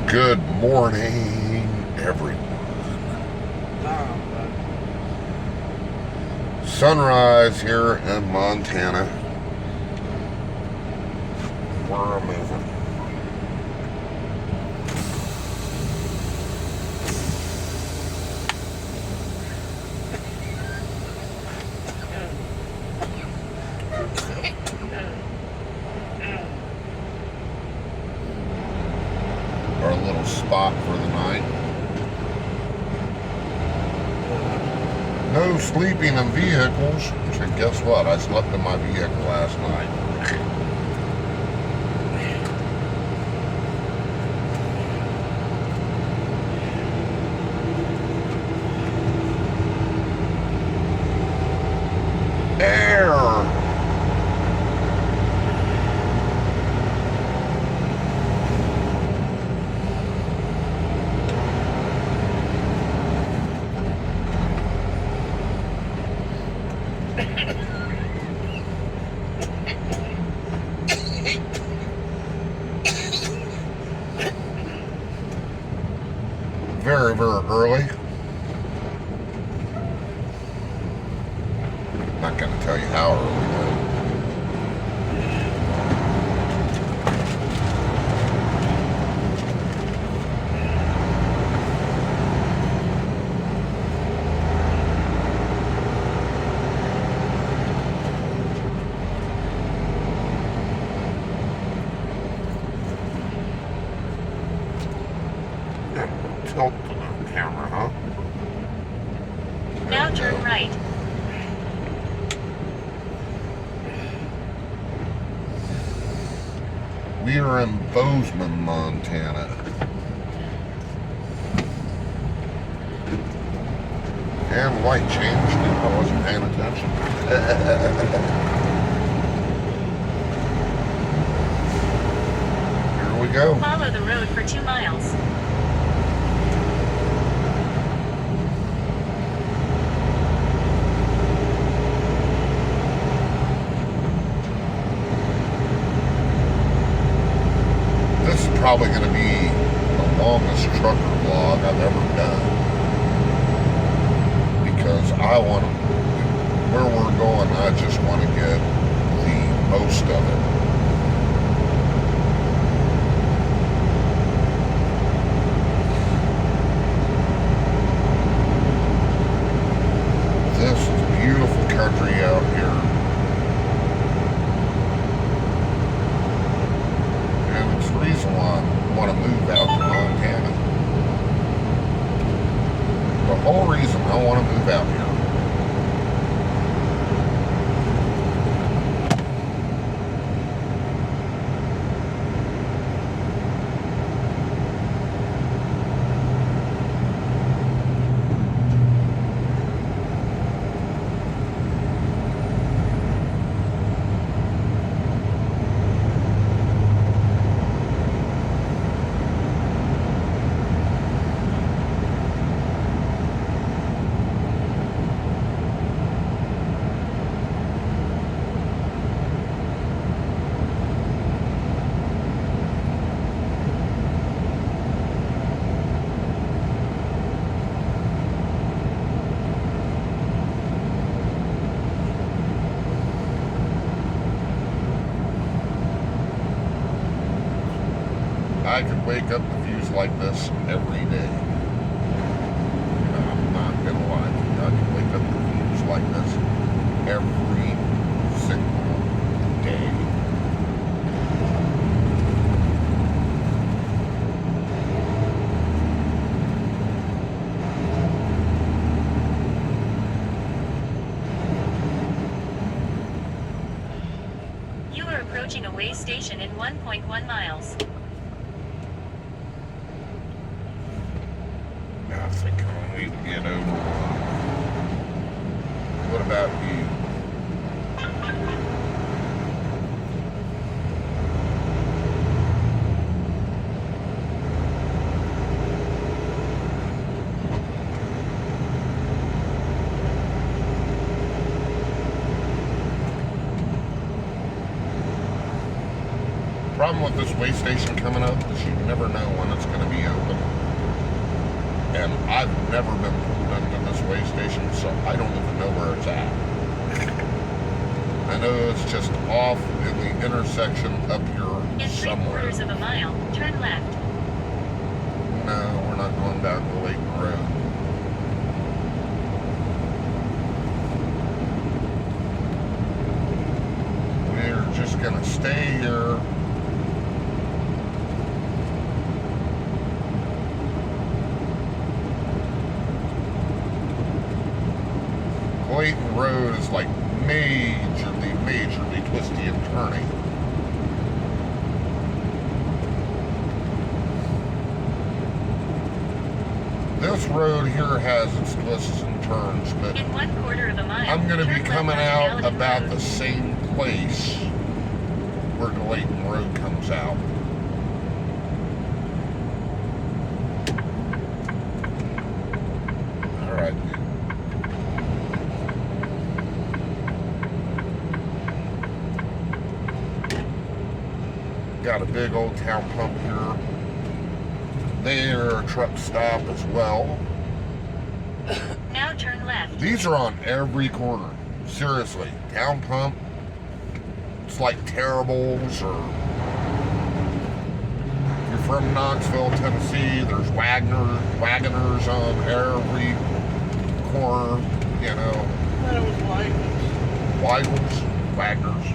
Good morning, everyone. Sunrise here in Montana. We're moving. Our little spot for the night. No sleeping in vehicles. So guess what? I slept in my vehicle last night. Air. Very, very early. Not going to tell you how early though. Tilt the camera, huh? Now turn right. We are in Bozeman, Montana. And the light changed. I wasn't paying attention. Here we go. Follow the road for 2 miles. This is probably going to be the longest trucker vlog I've ever done. Because I want to, where we're going, I just want to get the most of it. This is beautiful country out here. And it's the reason why I want to move out to Montana. The whole reason I want to move out here. I could wake up to views like this every day. I'm not gonna lie to you. I could wake up to views like this every single day. You are approaching a way station in 1.1 miles. I think I need to get over. What about you? problem with this way station coming up is you never know when it's going to be open. And I've never been pulled into this way station, so I don't even know where it's at. I know it's just off in the intersection up here In somewhere. 3/4 of a mile, turn left. No, we're not going down the Layton Road. We're just going to stay here. Layton Road is like majorly twisty and turny. This road here has its twists and turns, but In 1/4 of a mile, I'm going to be turn left coming onto out Gallatin about Road. the same place where the Layton Road comes out. All right. Got a big old town pump here. There, a truck stop as well. Now turn left. These are on every corner. Seriously, town pump. It's like Terribles, or if you're from Knoxville, Tennessee, there's Wagoners on every corner, you know. That was Wagners.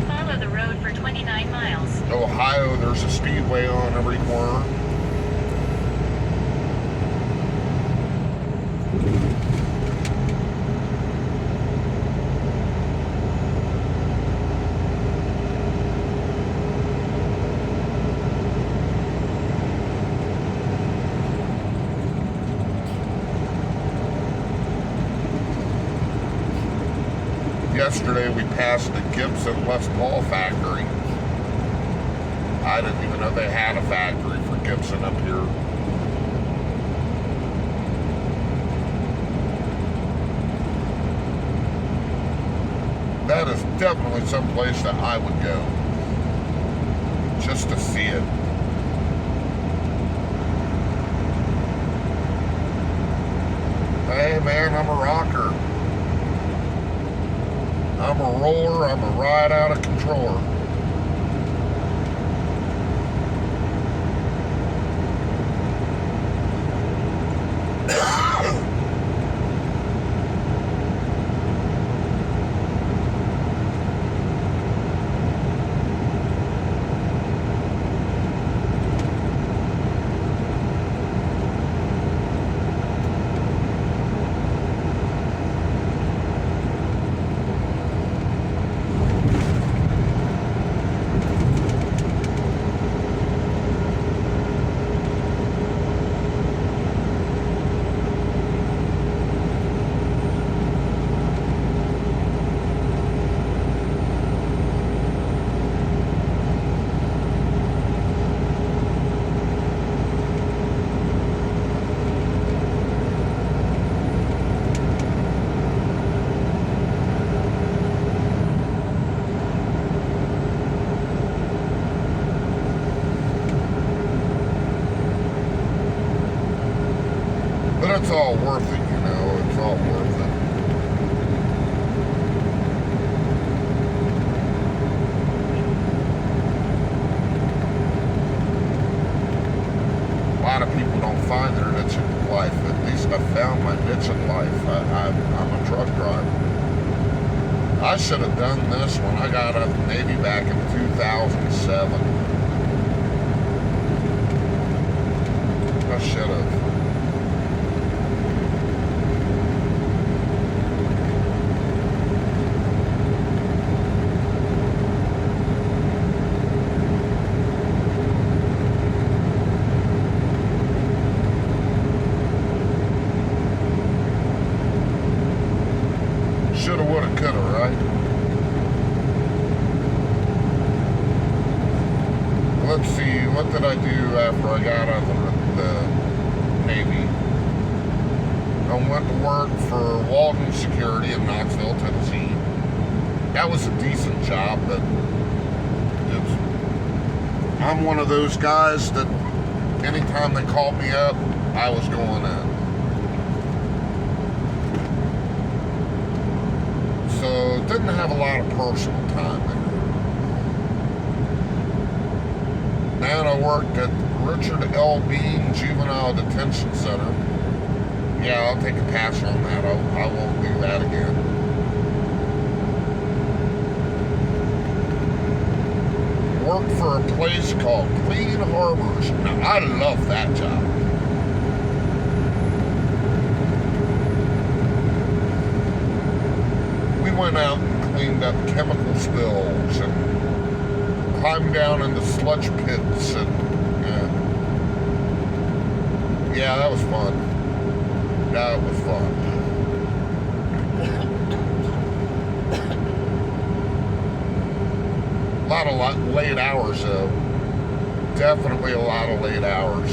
Follow the road for 29 miles. Ohio, there's a speedway on every corner. Yesterday we passed the Gibson Les Paul factory. I didn't even know they had a factory for Gibson up here. That is definitely some place that I would go just to see it. Hey man, I'm a rocker. I'm a roller, I'm a ride out of controller. But it's all worth it, you know, it's all worth it. A lot of people don't find their niche in life. At least I found my niche in life. I'm a truck driver. I should have done this when I got out of the Navy back in 2007. I should have. Shoulda, woulda, coulda, right? Let's see, what did I do after I got out of the Navy? I went to work for Walden Security in Knoxville, Tennessee. that was a decent job, but I'm one of those guys that anytime they called me up, I was going in. So didn't have a lot of personal time there. Then I worked at Richard L. Bean Juvenile Detention Center. Yeah, I'll take a pass on that. I won't do that again. Worked for a place called Clean Harbors. Now, I love that job. We went out and cleaned up chemical spills and climbed down into sludge pits and yeah, that was fun. That was fun. A lot of late hours though. Definitely a lot of late hours.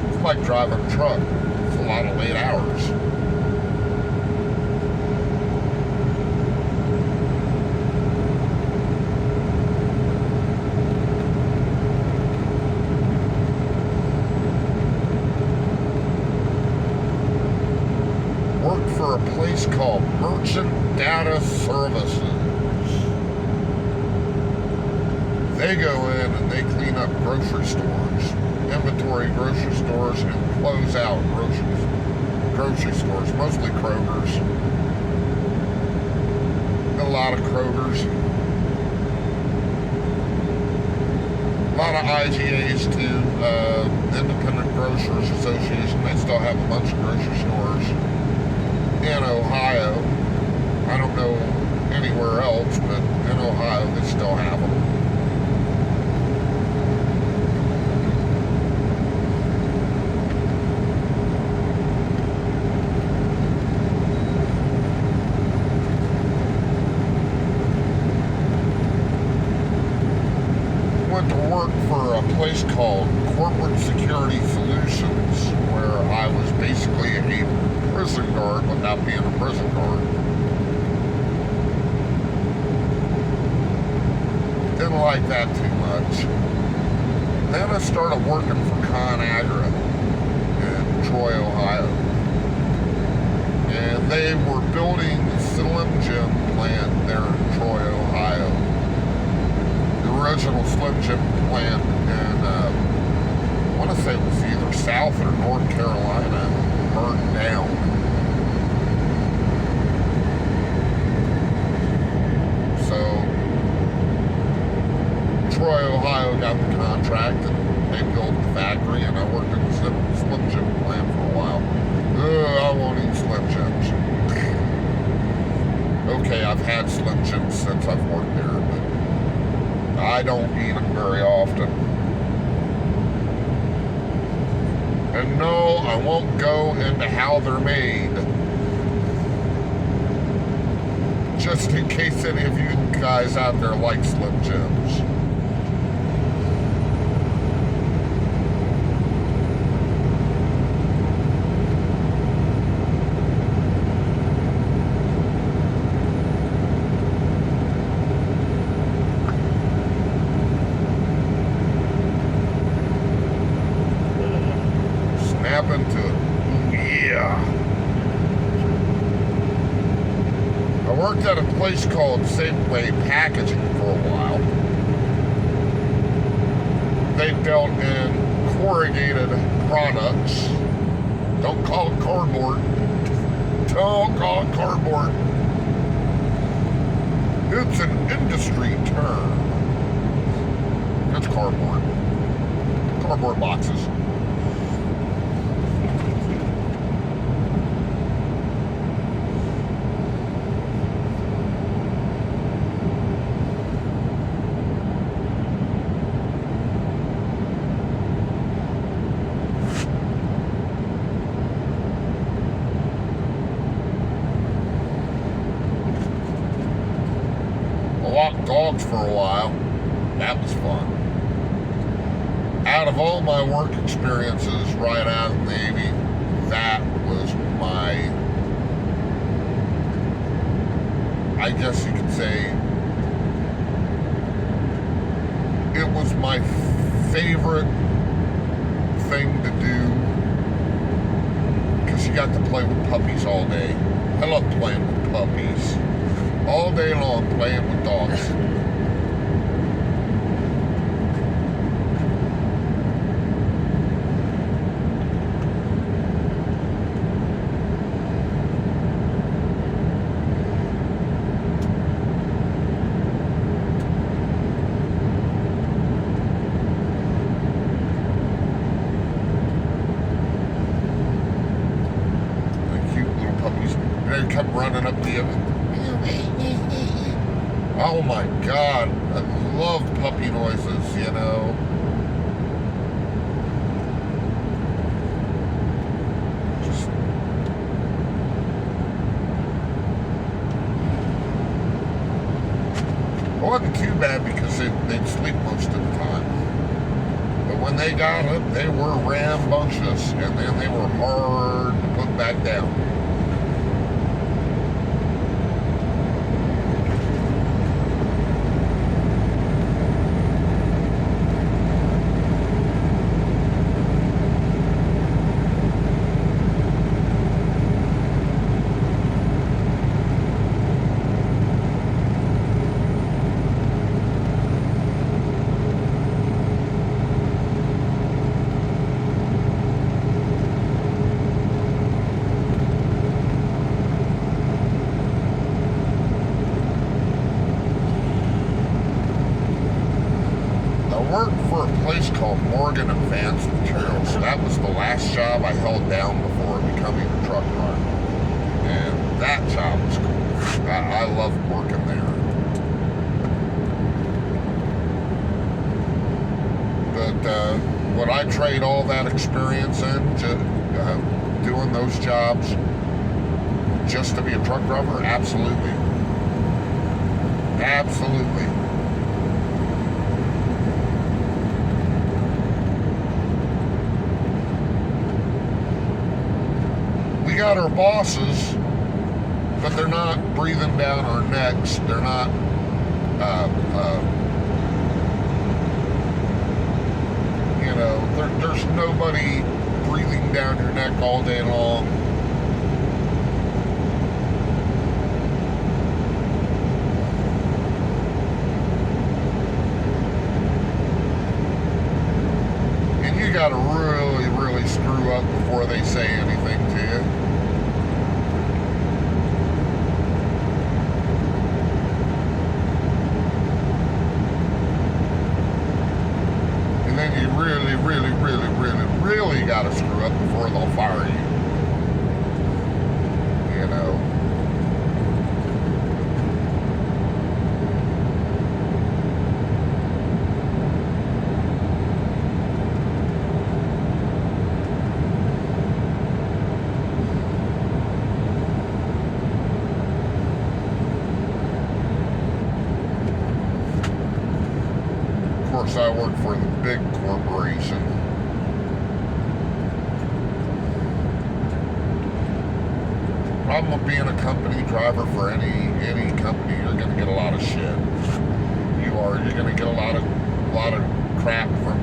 It's like driving a truck. It's a lot of late hours. For a place called Merchant Data Services. They go in and they clean up grocery stores, inventory grocery stores, and close out grocery stores, mostly Kroger's. A lot of Kroger's. A lot of IGAs too, Independent Grocers Association. They still have a bunch of grocery stores in Ohio. I don't know anywhere else, but in Ohio they still have them. Went to work for a place called Corporate Security Solutions, where I was basically a prison guard without being a prison guard. Didn't like that too much. Then I started working for ConAgra in Troy, Ohio. And they were building the Slim Jim plant there in Troy, Ohio. The original Slim Jim plant in, I want to say it was either South or North Carolina, burned down. So Troy, Ohio got the contract and they built the factory, and I worked in the Slim Jim plant for a while. I won't eat Slim Jims. Okay, I've had Slim Jims since I've worked there, but I don't eat them very often. And no, I won't go into how they're made. Just in case any of you guys out there like Slim Jims. Into it. Yeah. I worked at a place called Safeway Packaging for a while. They dealt in corrugated products. Don't call it cardboard. Don't call it cardboard. It's an industry term. That's cardboard. Cardboard boxes. Walked dogs for a while. That was fun. out of all my work experiences right out of the Navy, that was my, I guess you could say, it was my favorite thing to do because you got to play with puppies all day. I love playing with puppies. All day long playing with dogs. They come running up to you. Oh my God, I love puppy noises, you know. Just it wasn't too bad because they'd sleep most of the time. But when they got up, they were rambunctious, and then they were hard to put back down. Worked for a place called Morgan Advanced Materials. That was the last job I held down before becoming a truck driver. And that job was cool. I loved working there. But would I trade all that experience in, doing those jobs, just to be a truck driver? Absolutely. Absolutely. We got our bosses, but they're not breathing down our necks. They're not you know, there's nobody breathing down your neck all day long. And you gotta really, really screw up before they say anything to you. And then you really, really, really, really, really gotta screw up before they'll fire you. You know. Of course, I work for the big corporation. Problem with being a company driver for any company, you're going to get a lot of shit. You're going to get a lot of crap from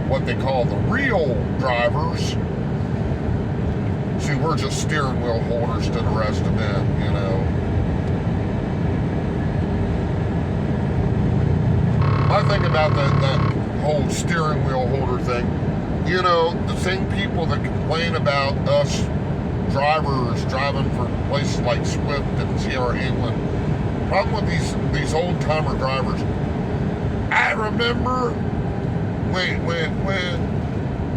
what they call the real drivers. See, we're just steering wheel holders to the rest of them, you know. I think about that whole steering wheel holder thing. You know, the same people that complain about us drivers driving for places like Swift and Sierra England. Problem with these old timer drivers. I remember when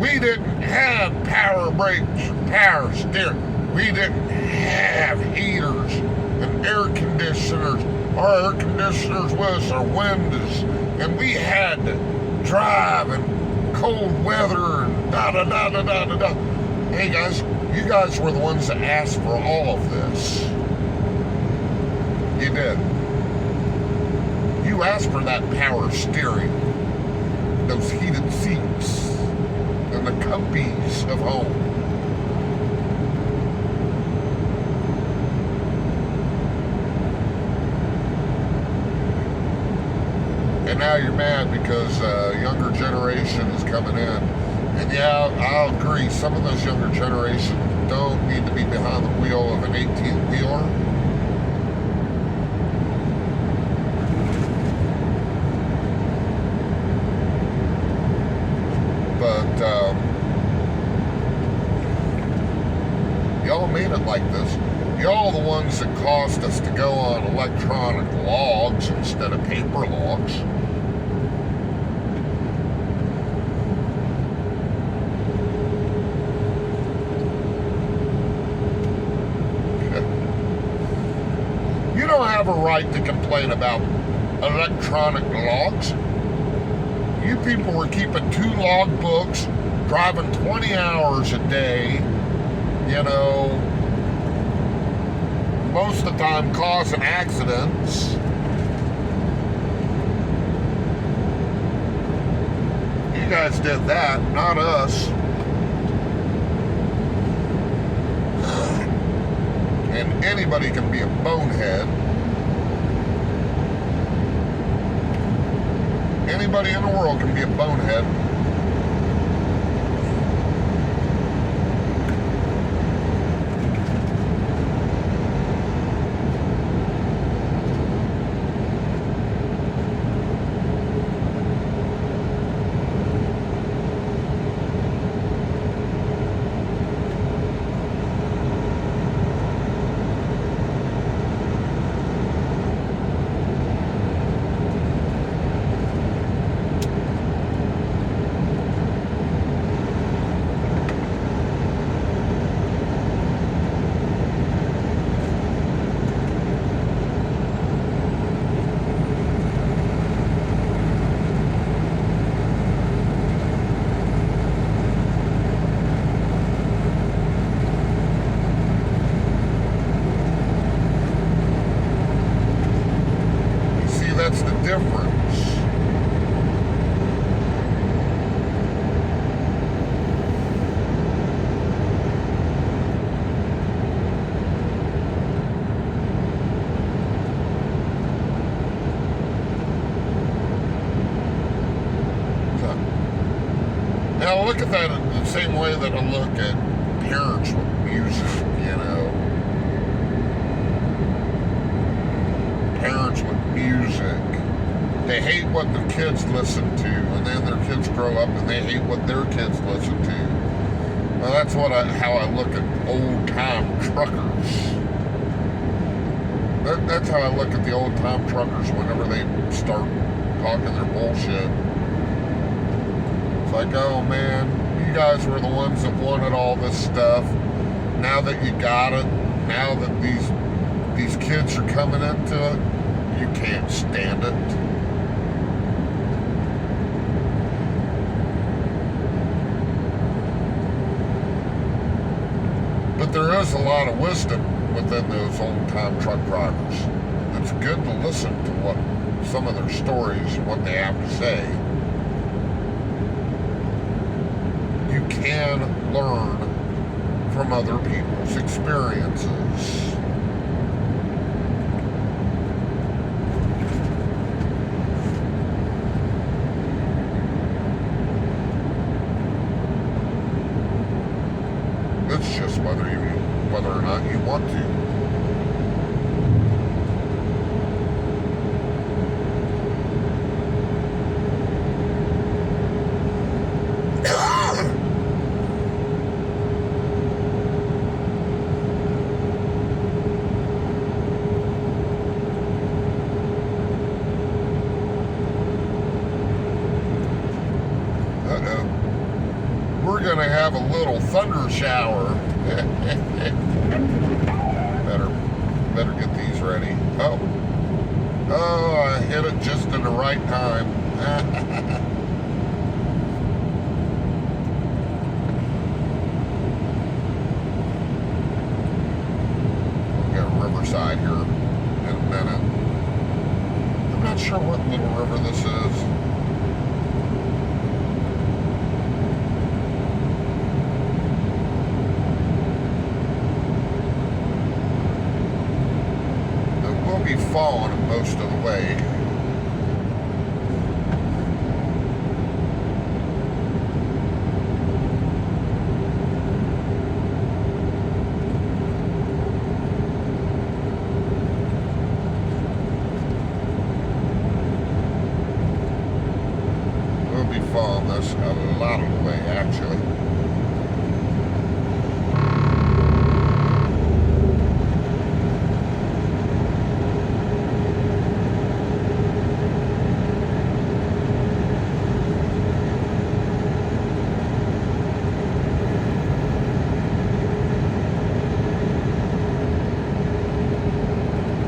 we didn't have power brakes, power steering. We didn't have heaters and air conditioners. Our air conditioners was our windows, and we had to drive in cold weather and da-da-da-da-da-da-da. Hey guys, you guys were the ones that asked for all of this. You did. You asked for that power steering. those heated seats and the comfies of home. And now you're mad because younger generation is coming in. And yeah, I'll agree, some of those younger generations don't need to be behind the wheel of an 18-wheeler. But y'all made it like this. Y'all the ones that caused us to go on electronic logs instead of paper logs. You don't have a right to complain about electronic logs. You people were keeping 2 log books, driving 20 hours a day, you know, most of the time causing accidents. You guys did that, not us. And anybody can be a bonehead. Anybody in the world can be a bonehead. That's the difference. Now look at that in the same way that I look at parents with music, you know. Parents with music. They hate what their kids listen to, and then their kids grow up and they hate what their kids listen to. Well, that's how I look at old-time truckers. That's how I look at the old-time truckers whenever they start talking their bullshit. It's like, oh man, you guys were the ones that wanted all this stuff. Now that you got it, now that these kids are coming into it, you can't stand it. But there is a lot of wisdom within those old-time truck drivers. It's good to listen to what some of their stories, what they have to say. You can learn from other people's experiences. It's just whether or not you want to. We're gonna have a little thunder shower. better get these ready. Oh, I hit it just in the right time. We'll get a riverside here in a minute. I'm not sure what little river this is. be following this a lot of the way, actually.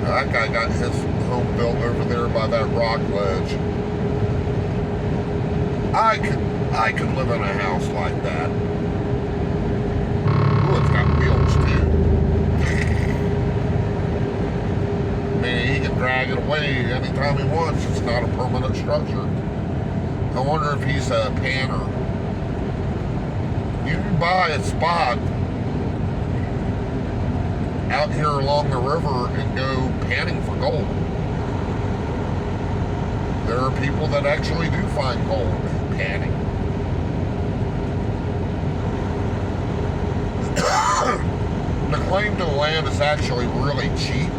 That guy got his home built over there by that rock ledge. I could live in a house like that. Ooh, it's got wheels too. I mean, he can drag it away anytime he wants. It's not a permanent structure. I wonder if he's a panner. You can buy a spot out here along the river and go panning for gold. There are people that actually do find gold panning. The claim to the land is actually really cheap.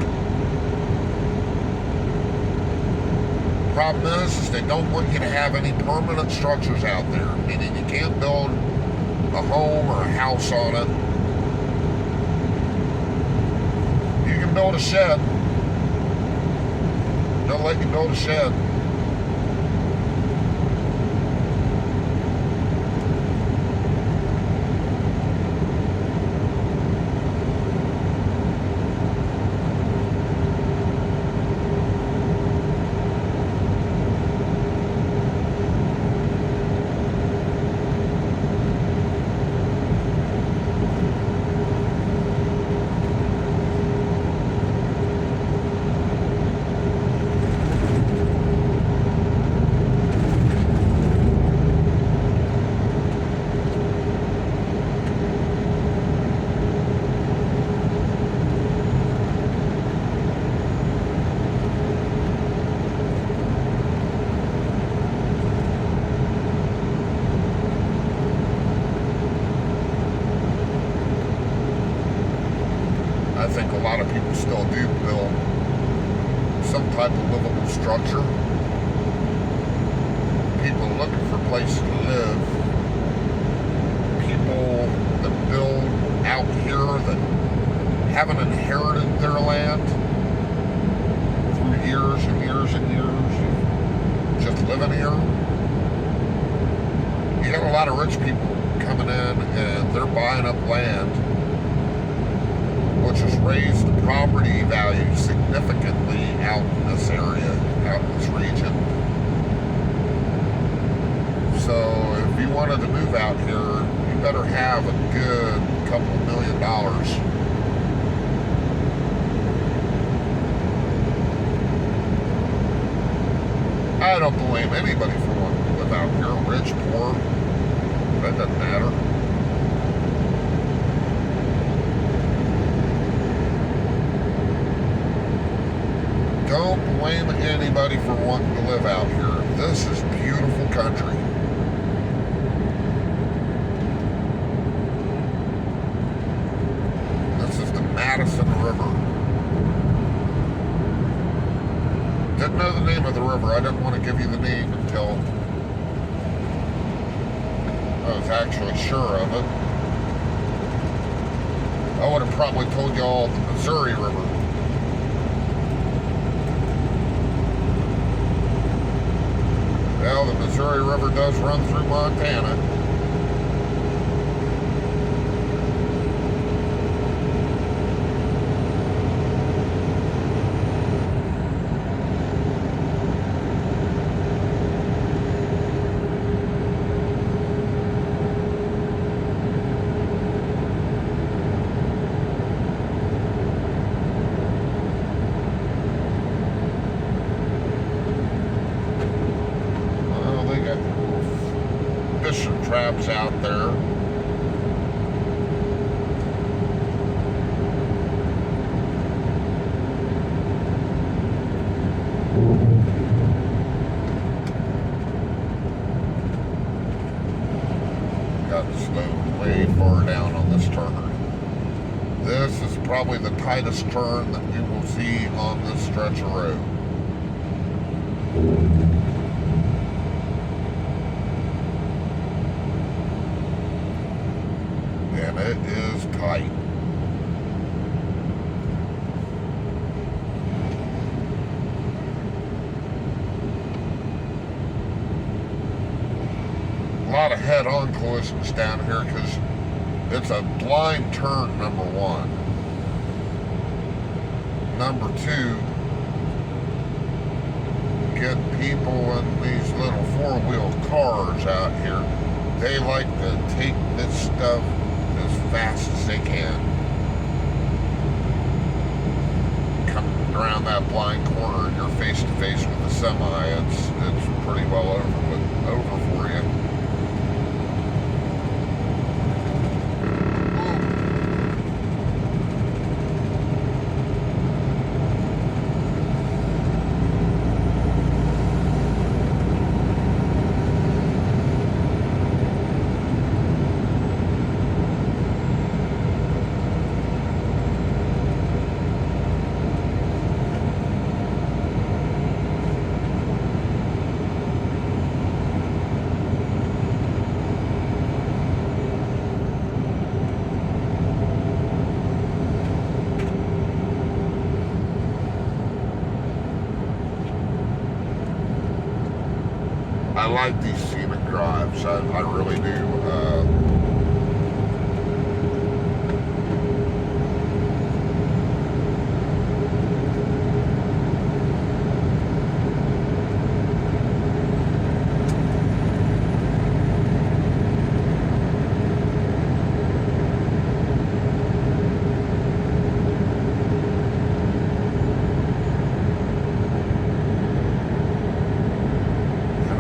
Problem is they don't want you to have any permanent structures out there, meaning you can't build a home or a house on it. You can build a shed. They'll let you build a shed. I think a lot of people still do build some type of livable structure. People looking for places to live. People that build out here that haven't inherited their land through years and years and years, just living here. You got a lot of rich people coming in and they're buying up land, which has raised the property value significantly out in this area, out in this region. So if you wanted to move out here, you better have a good couple $1 million. I don't blame anybody for wanting to live out here, rich, poor, that doesn't matter. Don't blame anybody for wanting to live out here. This is beautiful country. This is the Madison River. Didn't know the name of the river. I didn't want to give you the name until I was actually sure of it. I would have probably told you all the Missouri River. Well, the Missouri River does run through Montana. Fishing traps out there. Got slowed way far down on this turn. This is probably the tightest turn that we will see on this stretch of road. and it is tight. A lot of head-on collisions down here because it's a blind turn, number one. Number two, get people in these little four-wheel cars out here. They like to take this stuff as fast as they can. Coming around that blind corner and you're face to face with a semi, it's pretty well over for you. I like these scenic drives. I really do.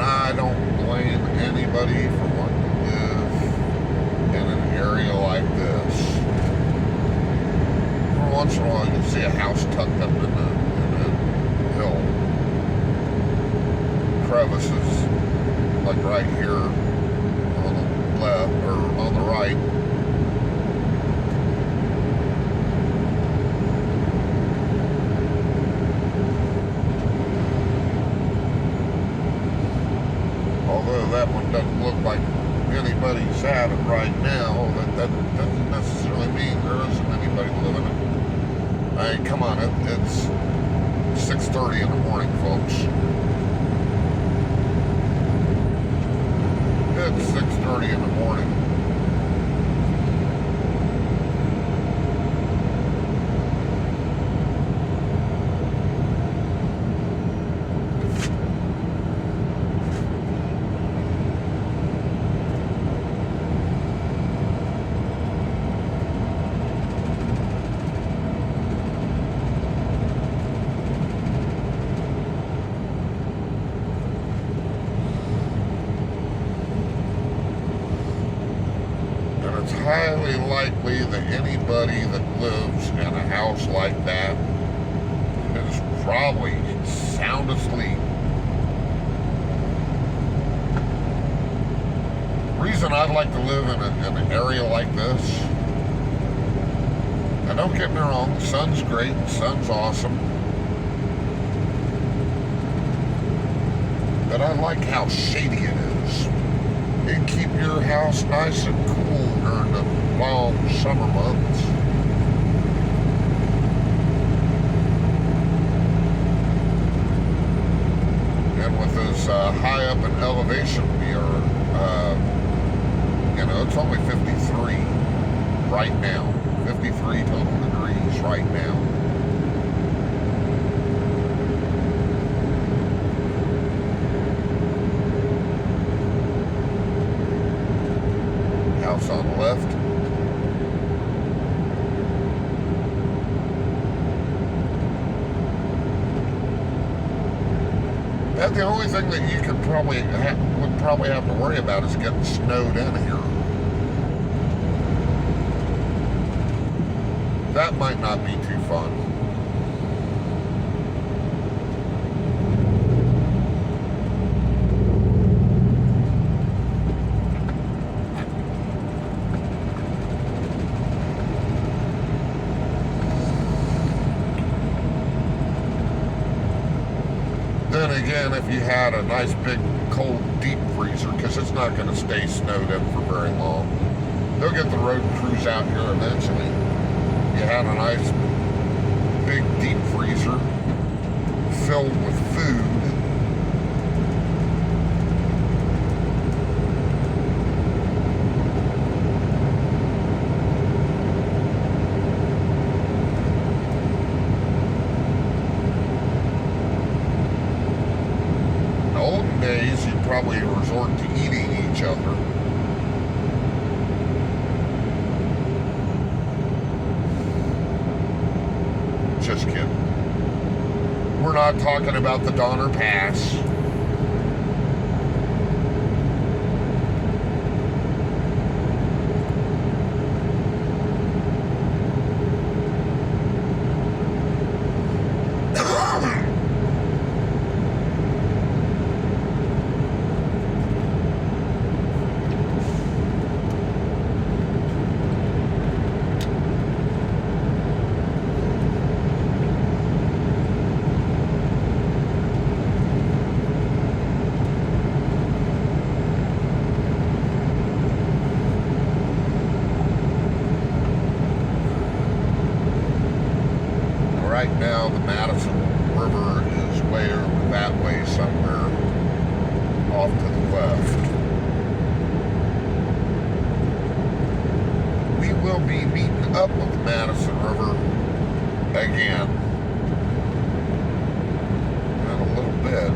I don't blame anybody for wanting to live in an area like this. Every once in a while, you can see a house tucked up in a hill. Crevices, like right here on the left or on the right. Although that one doesn't look like anybody's at it right now, that doesn't necessarily mean there isn't anybody living it. I mean, come on, it's 6:30 in the morning, folks. It's 6:30 in the morning. It's highly likely that anybody that lives in a house like that is probably sound asleep. Reason I'd like to live in an area like this, and don't get me wrong, the sun's great, the sun's awesome, but I like how shady it is. It keep your house nice and cool during the long summer months. And with this high up in elevation, we are, it's only 53 right now. 53 total degrees right now. House on the left. That's the only thing that you could would probably have to worry about is getting snowed in here. That might not be too fun. Then again, if you had a nice big cold deep freezer, because it's not going to stay snowed in for very long, They'll get the road crews out here eventually. You had a nice big deep freezer filled with food. In the olden days, you'd probably resort to eating each other. Just kidding. We're not talking about the Donner Pass. Right now, the Madison River is way over that way somewhere off to the left. We will be meeting up with the Madison River again in a little bit.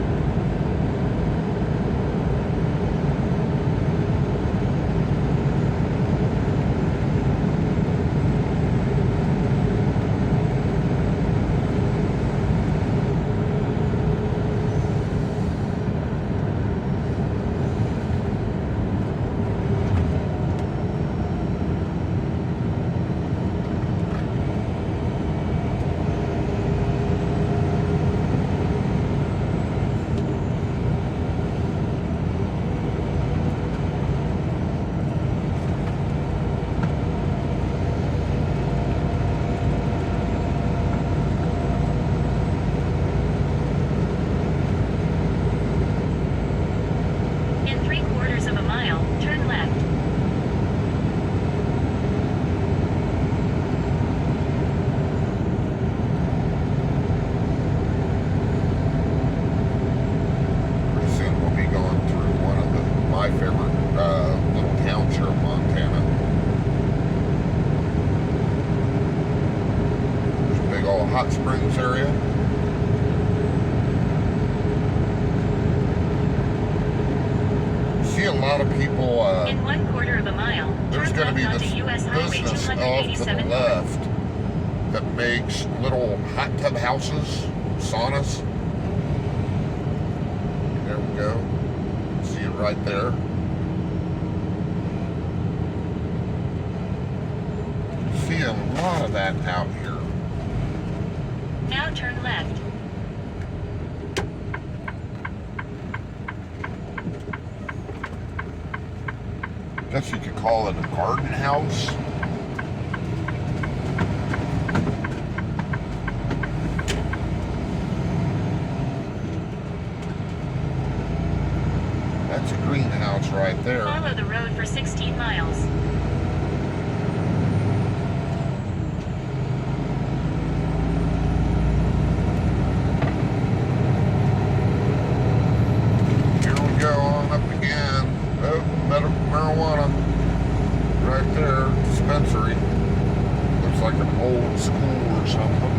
In 3/4 of a mile, turn left. Pretty soon we'll be going through one of my favorite little towns here in Montana. There's a big old hot springs area. See a lot of people. In 1/4 of a mile, There's turn going to be left this onto US Highway business off to the 287 left that makes little hot tub houses, saunas. There we go. See it right there. See a lot of that out here. Now turn left. Guess you could call it a garden house. That's a greenhouse right there. Follow the road for 16 miles. Here we go on up again. Oh, marijuana. Right there, dispensary. Looks like an old school or something.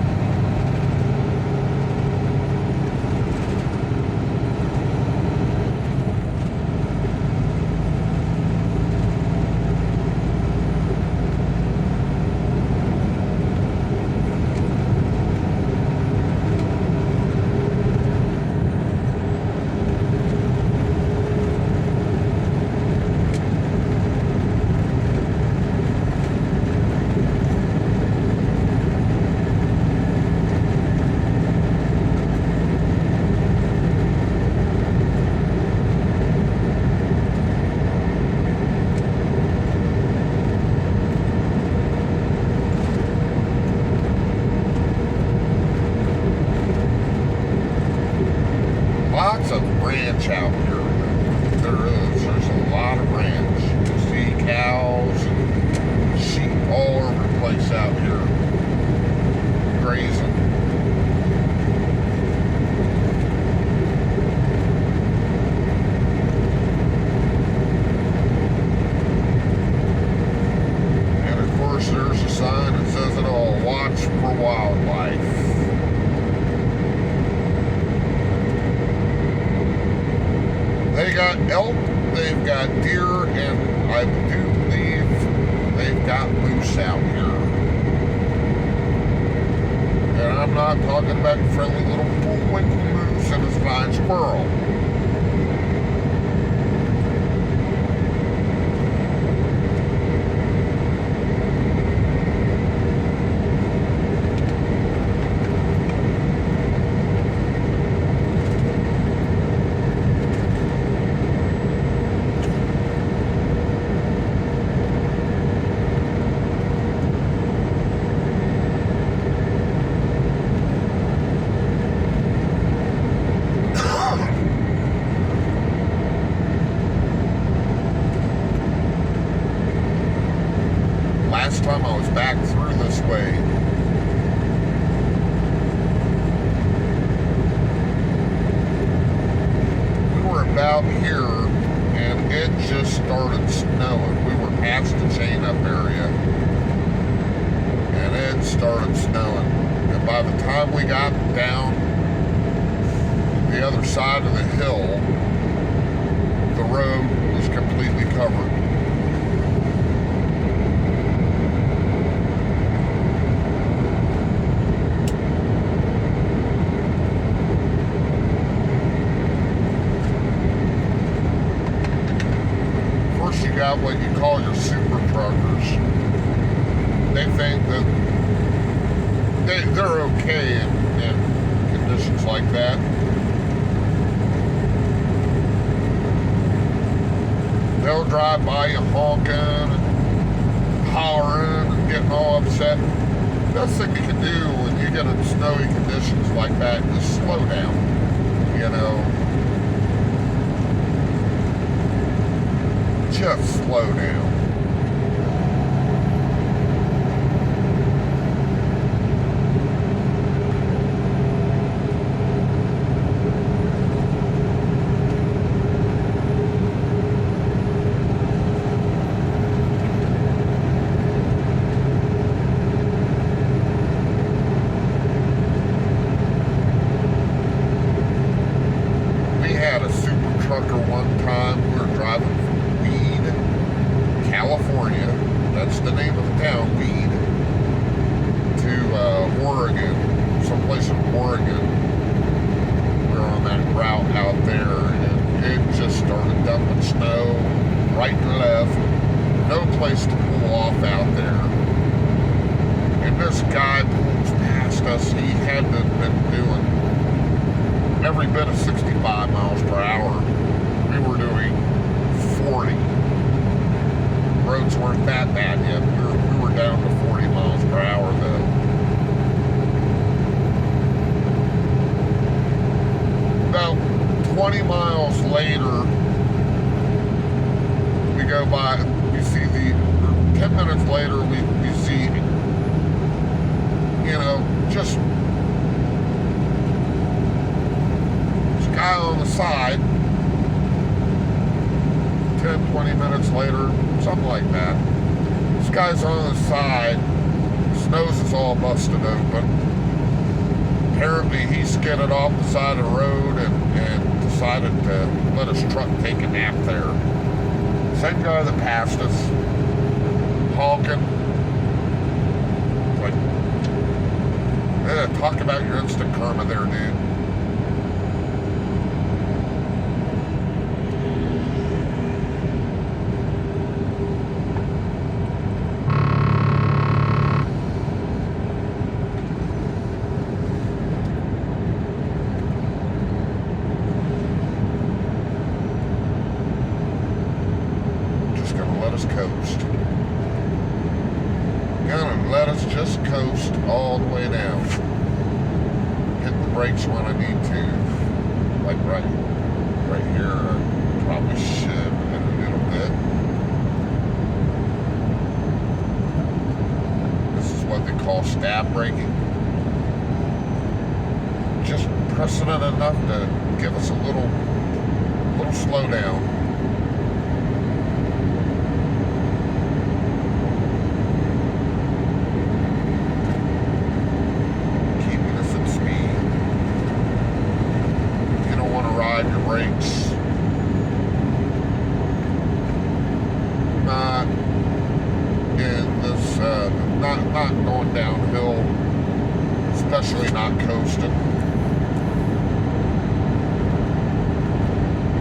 I do believe they've got moose out here. And I'm not talking about friendly little bullwinkle moose and a flying squirrel. Last time I was back through this way, we were about here and it just started snowing. We were past the chain up area and it started snowing. And by the time we got down the other side of the hill, the road was completely covered. You got what you call your super truckers. They think that they're okay in conditions like that. They'll drive by you honking and hollering and getting all upset. Best thing you can do when you get in snowy conditions like that is slow down. You know, just slow down. We had a super trucker one time. We were driving California, that's the name of the town, Weed, to Oregon, someplace in Oregon. We were on that route out there, and it just started dumping snow right and left, no place to pull off out there. And this guy pulls past us. He had to have been doing every bit of 65 miles per hour. We were doing 40. Roads weren't that bad yet. We were down to 40 miles per hour though. About 20 miles later, we go by, we see 10 minutes later, we see, you know, just this guy on the side. 10, 20 minutes later, something like that. This guy's on the side, his nose is all busted open. Apparently he skidded off the side of the road and decided to let his truck take a nap there. Same guy that passed us, honking. Like, talk about your instant karma there, dude. Coast. Gonna let us just coast all the way down. Hit the brakes when I need to. Like right here, I probably should in a little bit. This is what they call stab braking. Just pressing it enough to give us a little slowdown. Brakes. No, not going downhill, especially not coasting.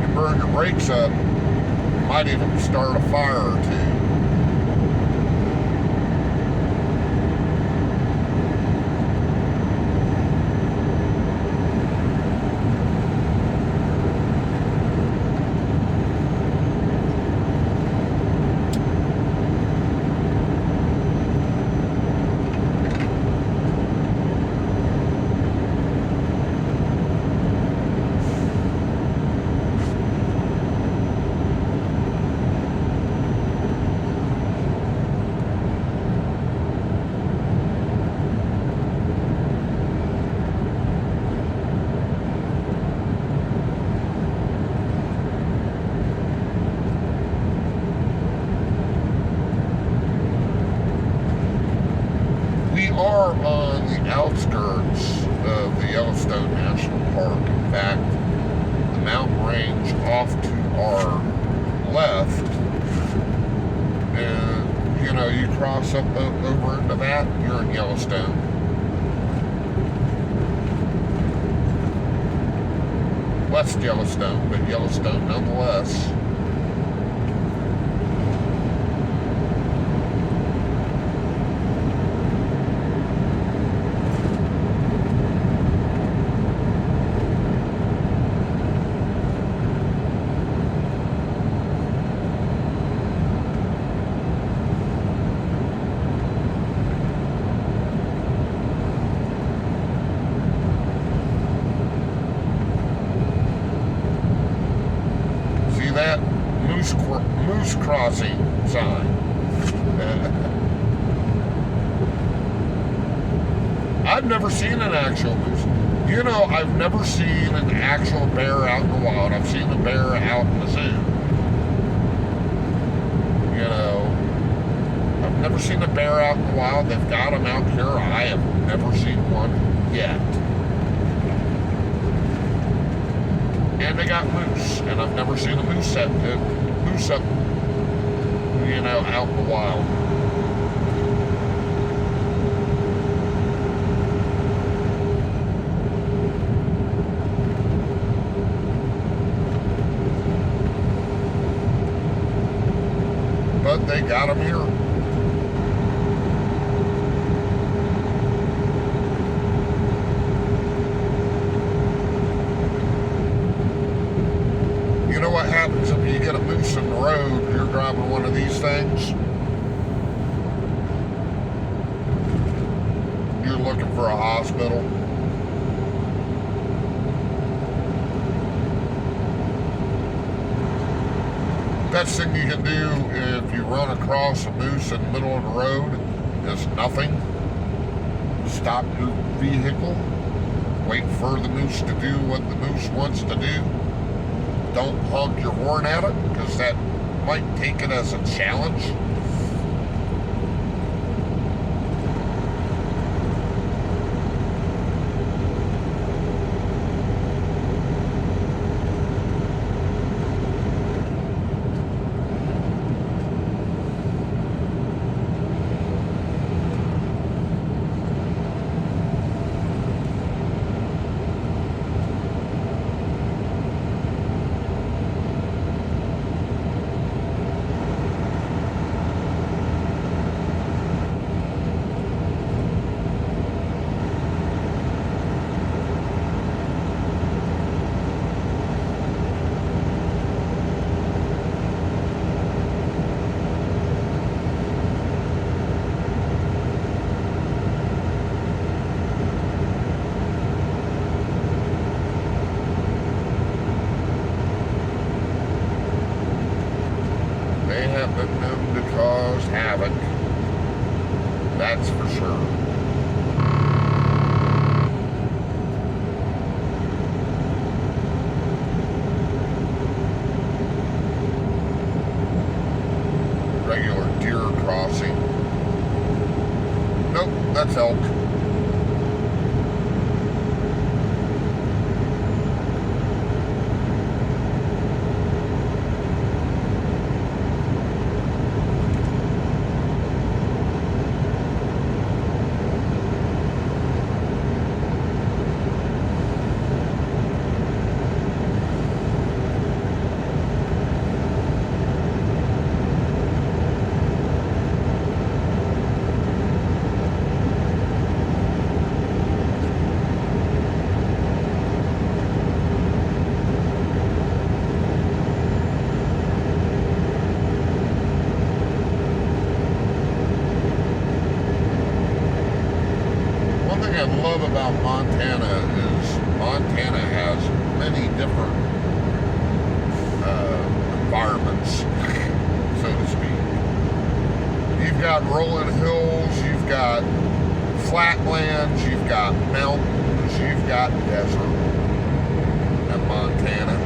You burn your brakes up, you might even start a fire or two. Are on the outskirts of the Yellowstone National Park. In fact, the mountain range off to our left, and you know, you cross up over into that, you're in Yellowstone. West Yellowstone, but Yellowstone nonetheless. That moose crossing sign. I've never seen an actual moose. You know, I've never seen an actual bear out in the wild. I've seen a bear out in the zoo. You know, I've never seen a bear out in the wild. They've got them out here. I have never seen one yet. And they got moose, and I've never seen a moose up, you know, out in the wild. But they got them here. You know what happens if you get a moose in the road and you're driving one of these things? You're looking for a hospital. Best thing you can do if you run across a moose in the middle of the road is nothing. Stop your vehicle. Wait for the moose to do what the moose wants to do. Don't honk your horn at it, because that might take it as a challenge. Have been known to cause havoc. That's for sure. Regular deer crossing. Nope, that's elk. about Montana is Montana has many different environments, so to speak. You've got rolling hills, you've got flatlands, you've got mountains, you've got desert in Montana.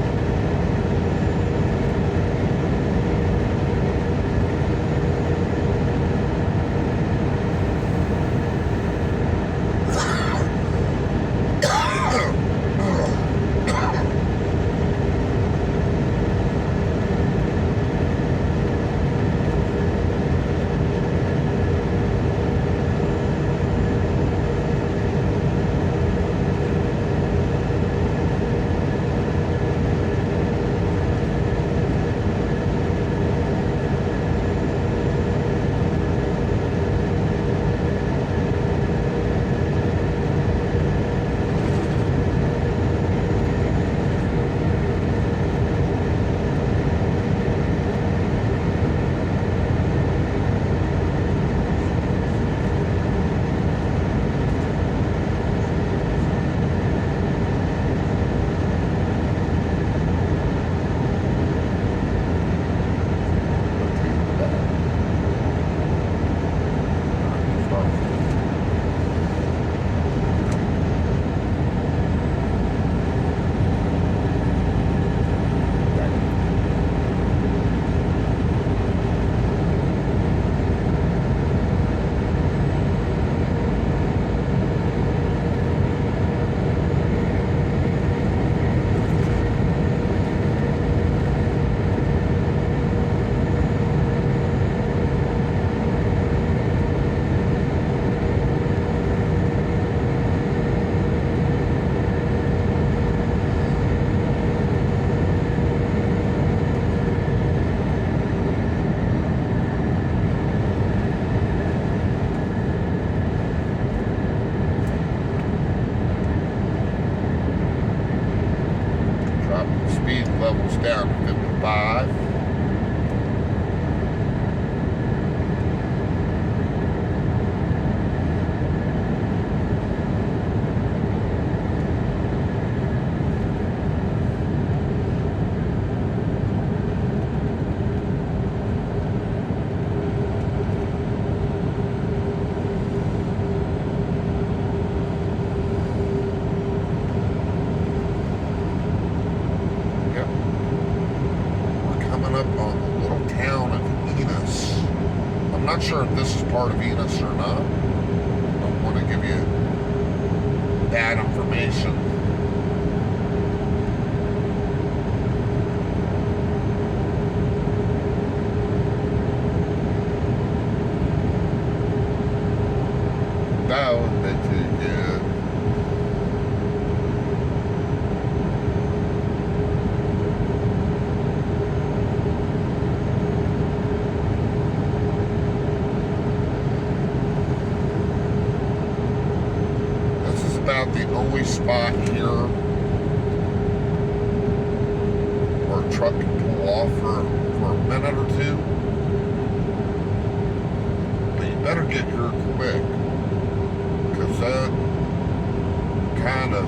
Speed levels down to 55. Up on the little town of Enos. I'm not sure if this is part of Enos or not. I don't want to give you bad information. That would be too good. About the only spot here where a truck can pull off for a minute or two. But you better get here quick, because that kind of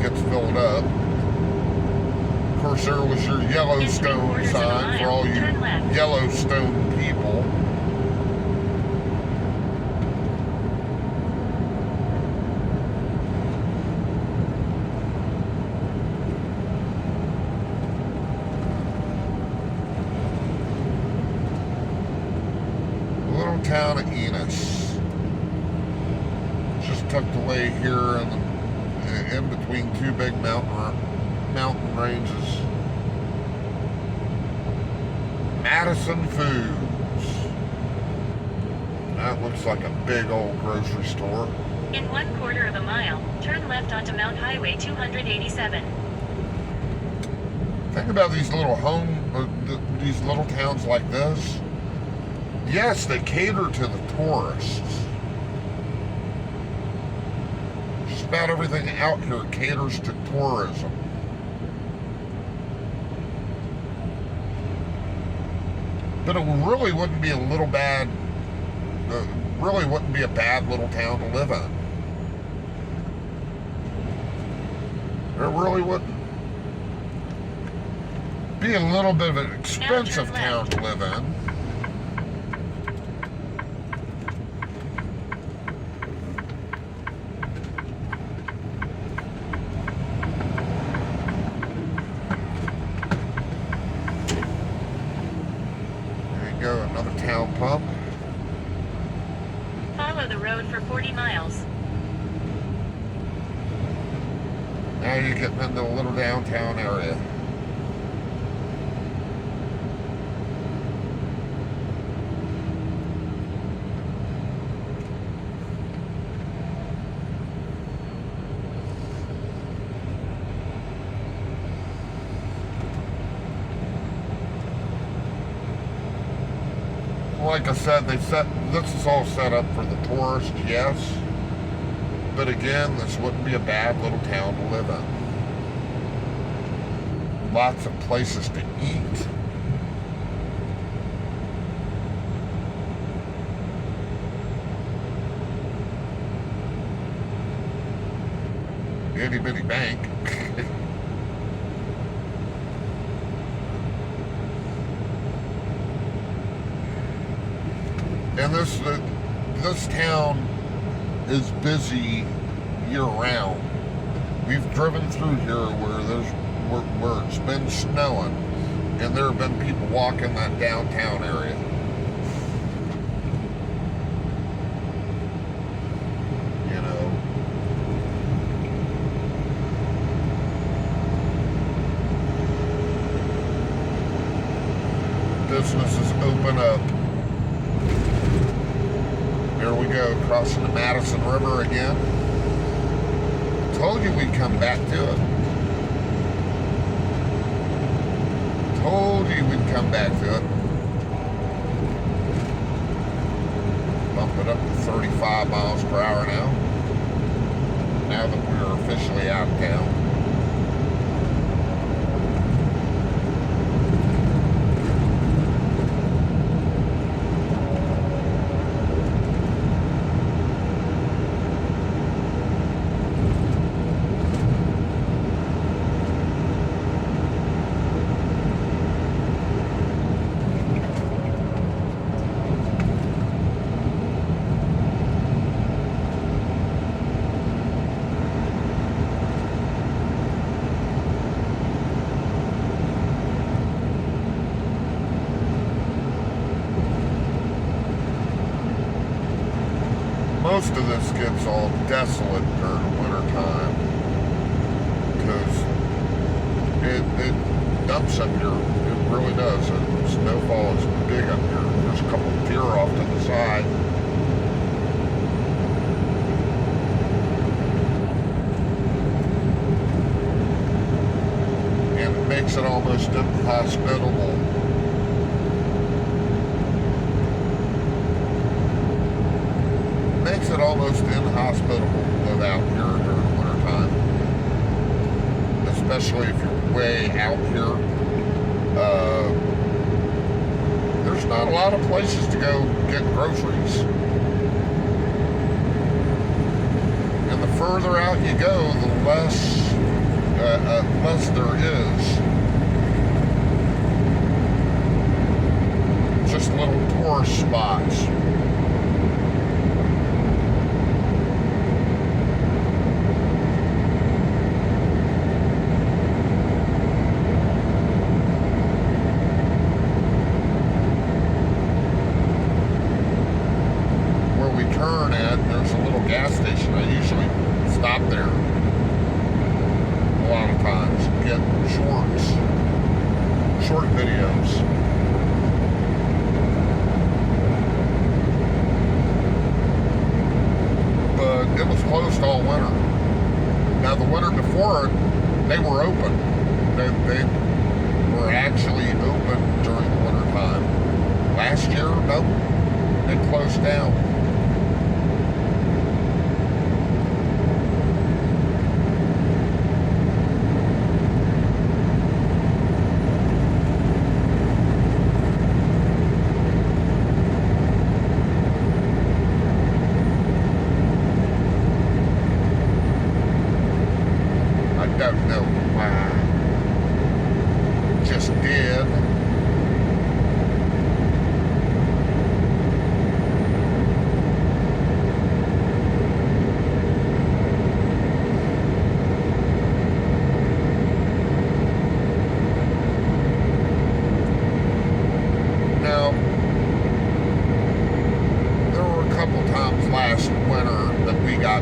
gets filled up. Of course, there was your Yellowstone sign for all you Yellowstone people. Town of Enos, just tucked away here in between two big mountain ranges. Madison Foods. That looks like a big old grocery store. In 1/4 of a mile, turn left onto Mount Highway 287. Think about these little these little towns like this. Yes, they cater to the tourists. Just about everything out here caters to tourism. But it really wouldn't be a little bad really wouldn't be a bad little town to live in. It really wouldn't. Be a little bit of an expensive town to live in. There you go, another town pump. Follow the road for 40 miles. Now you're getting into a little downtown area. Like I said, this is all set up for the tourist, yes. But again, this wouldn't be a bad little town to live in. Lots of places to eat. Itty bitty bank. And this town is busy year round. We've driven through here where it's been snowing, and there have been people walking that downtown area. You know. Businesses open up. Here we go, crossing the Madison River again. Told you we'd come back to it. Told you we'd come back to it. Bump it up to 35 miles per hour now. Now that we're officially out of town. Most of this gets all desolate during the winter time because it dumps up here. It really does. Snowfall is big up here. There's a couple of deer off to the side. And it makes it almost inhospitable. Makes it almost inhospitable to live out here during the winter time, especially if you're way out here. There's not a lot of places to go get groceries, and the further out you go, the less there is. Just little tourist spots. There's a little gas station. I usually stop there a lot of times, get short videos. But it was closed all winter. Now the winter before it, they were open. They were actually open during the winter time. Last year, nope, they closed down.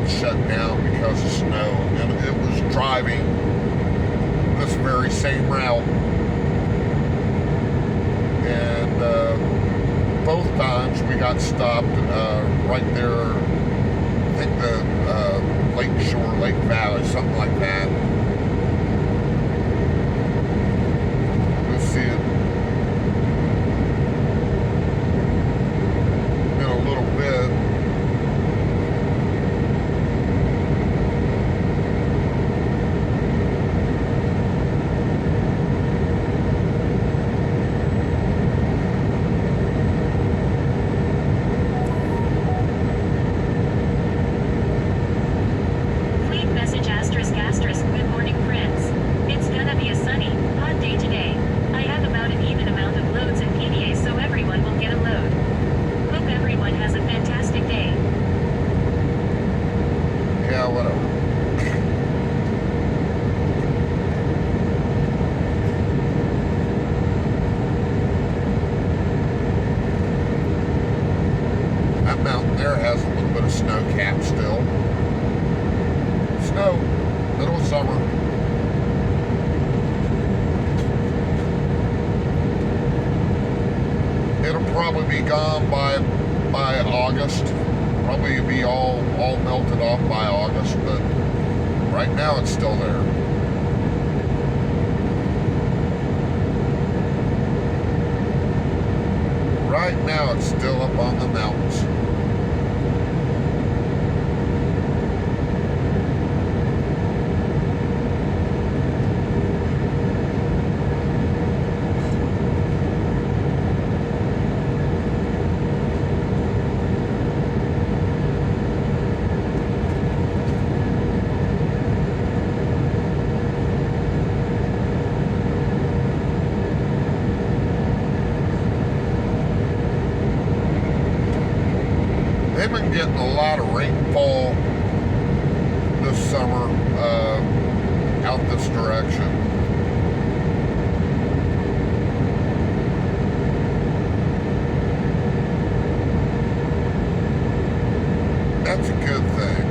roads shut down because of snow, and it was driving this very same route. And both times we got stopped right there, I think the Lake Shore, Lake Valley, something like that. We'll see it in a little bit. Snow cap still. Snow, middle of summer. It'll probably be gone by August. Probably be all melted off by August, but right now it's still there. Right now it's still up on the mountains. They've been getting a lot of rainfall this summer out this direction. That's a good thing.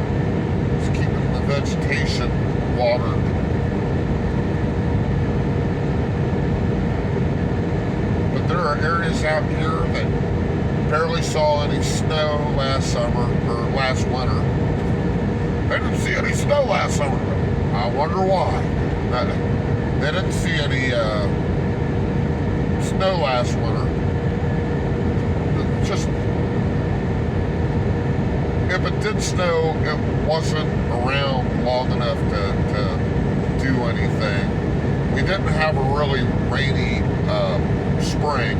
It's keeping the vegetation watered. But there are areas out here that barely saw any snow last summer, or last winter. They didn't see any snow last summer. I wonder why. They didn't see any snow last winter. Just, if it did snow, it wasn't around long enough to do anything. We didn't have a really rainy spring.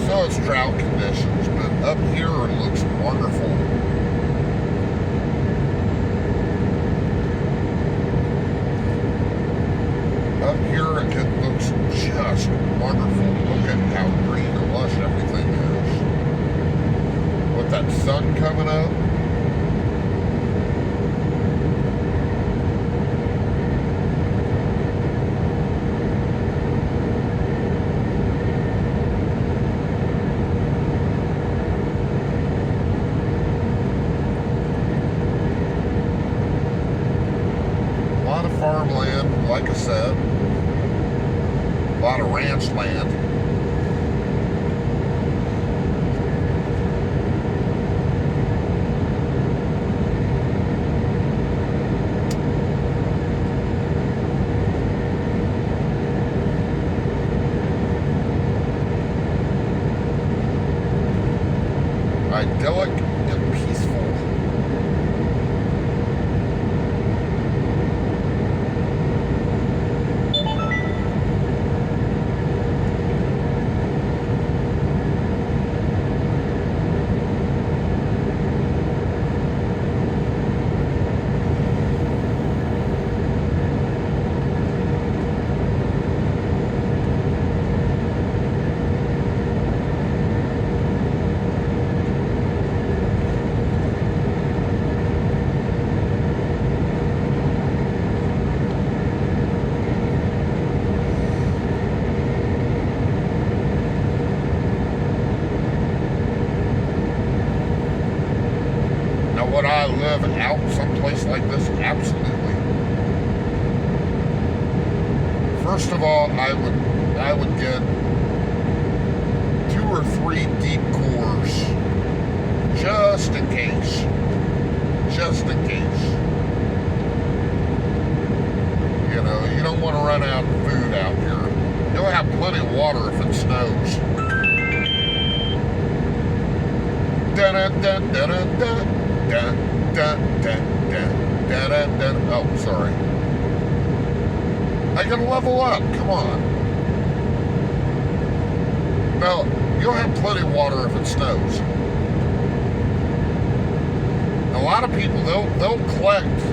So it's drought conditions, but up here it looks wonderful. Up here it looks just wonderful. Look at how green and lush everything is. With that sun coming up. Farmland, like I said, a lot of ranch land. Idyllic and peaceful. Now, would I live out someplace like this? Absolutely. First of all, I would get 2 or 3 deep cores, just in case. Just in case. You know, you don't want to run out of food out here. You'll have plenty of water if it snows. Oh, sorry. I gotta level up. Come on. Now, you'll have plenty of water if it snows. A lot of people, they'll collect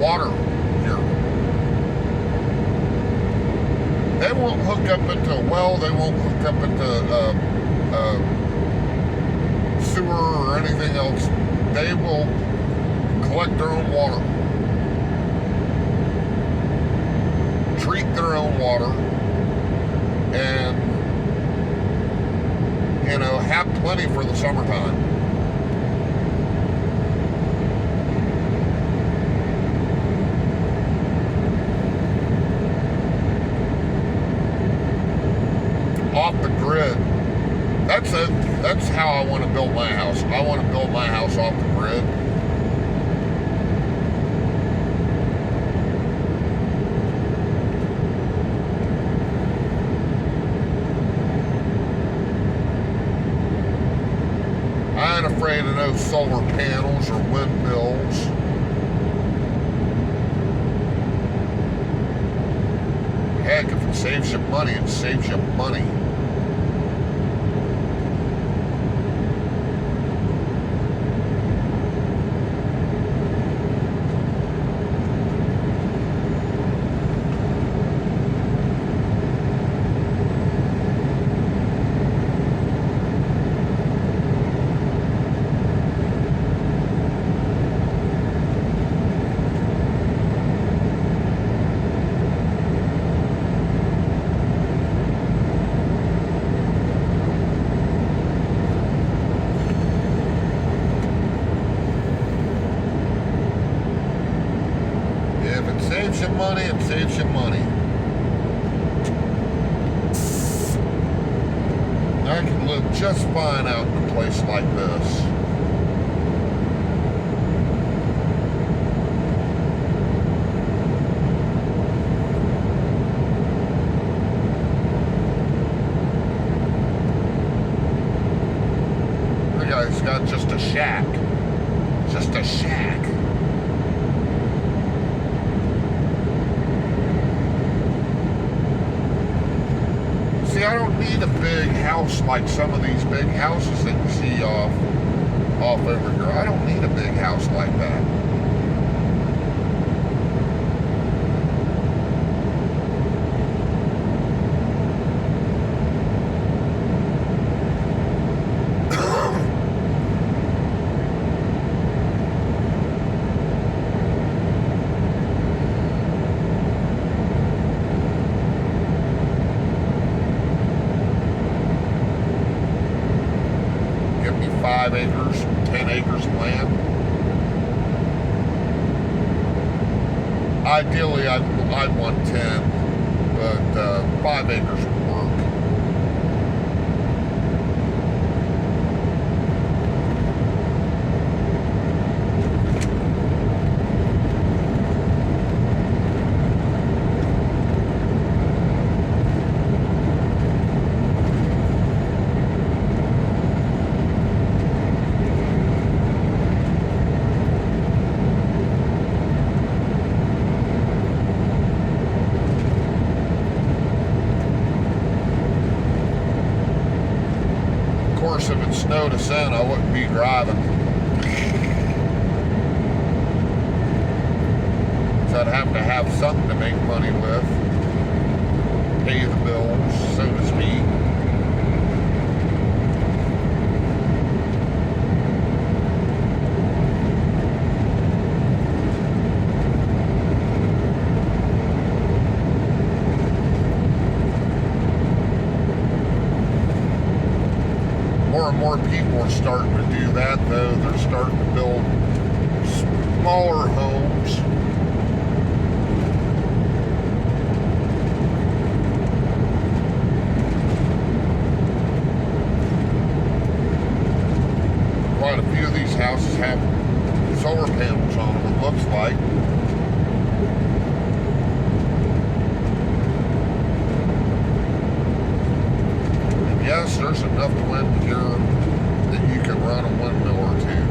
water here. They won't hook up into a well. They won't hook up into sewer or anything else. They will collect their own water, treat their own water, and, you know, have plenty for the summertime. Off the grid. That's it. That's how I want to build my house. I want to build my house off the grid. I ain't afraid of no solar panels or windmills. Heck, if it saves you money, it saves you money. Saves you money, it saves you money. I can live just fine out in a place like this. The guy's got just a shack. Just a shack. I don't need a big house like some of these big houses that you see off over here. I don't need a big house like that. Give me 5 acres, 10 acres of land. Ideally, I'd want 10, but 5 acres would work. If it snowed us in, I wouldn't be driving. So I'd have to have something to make money with. Pay the bills, so to speak. More and more people are starting to do that, though, they're starting to build smaller homes. Quite a few of these houses have solar panels on them, it looks like. And yes, there's enough wind here that you can run a windmill or two.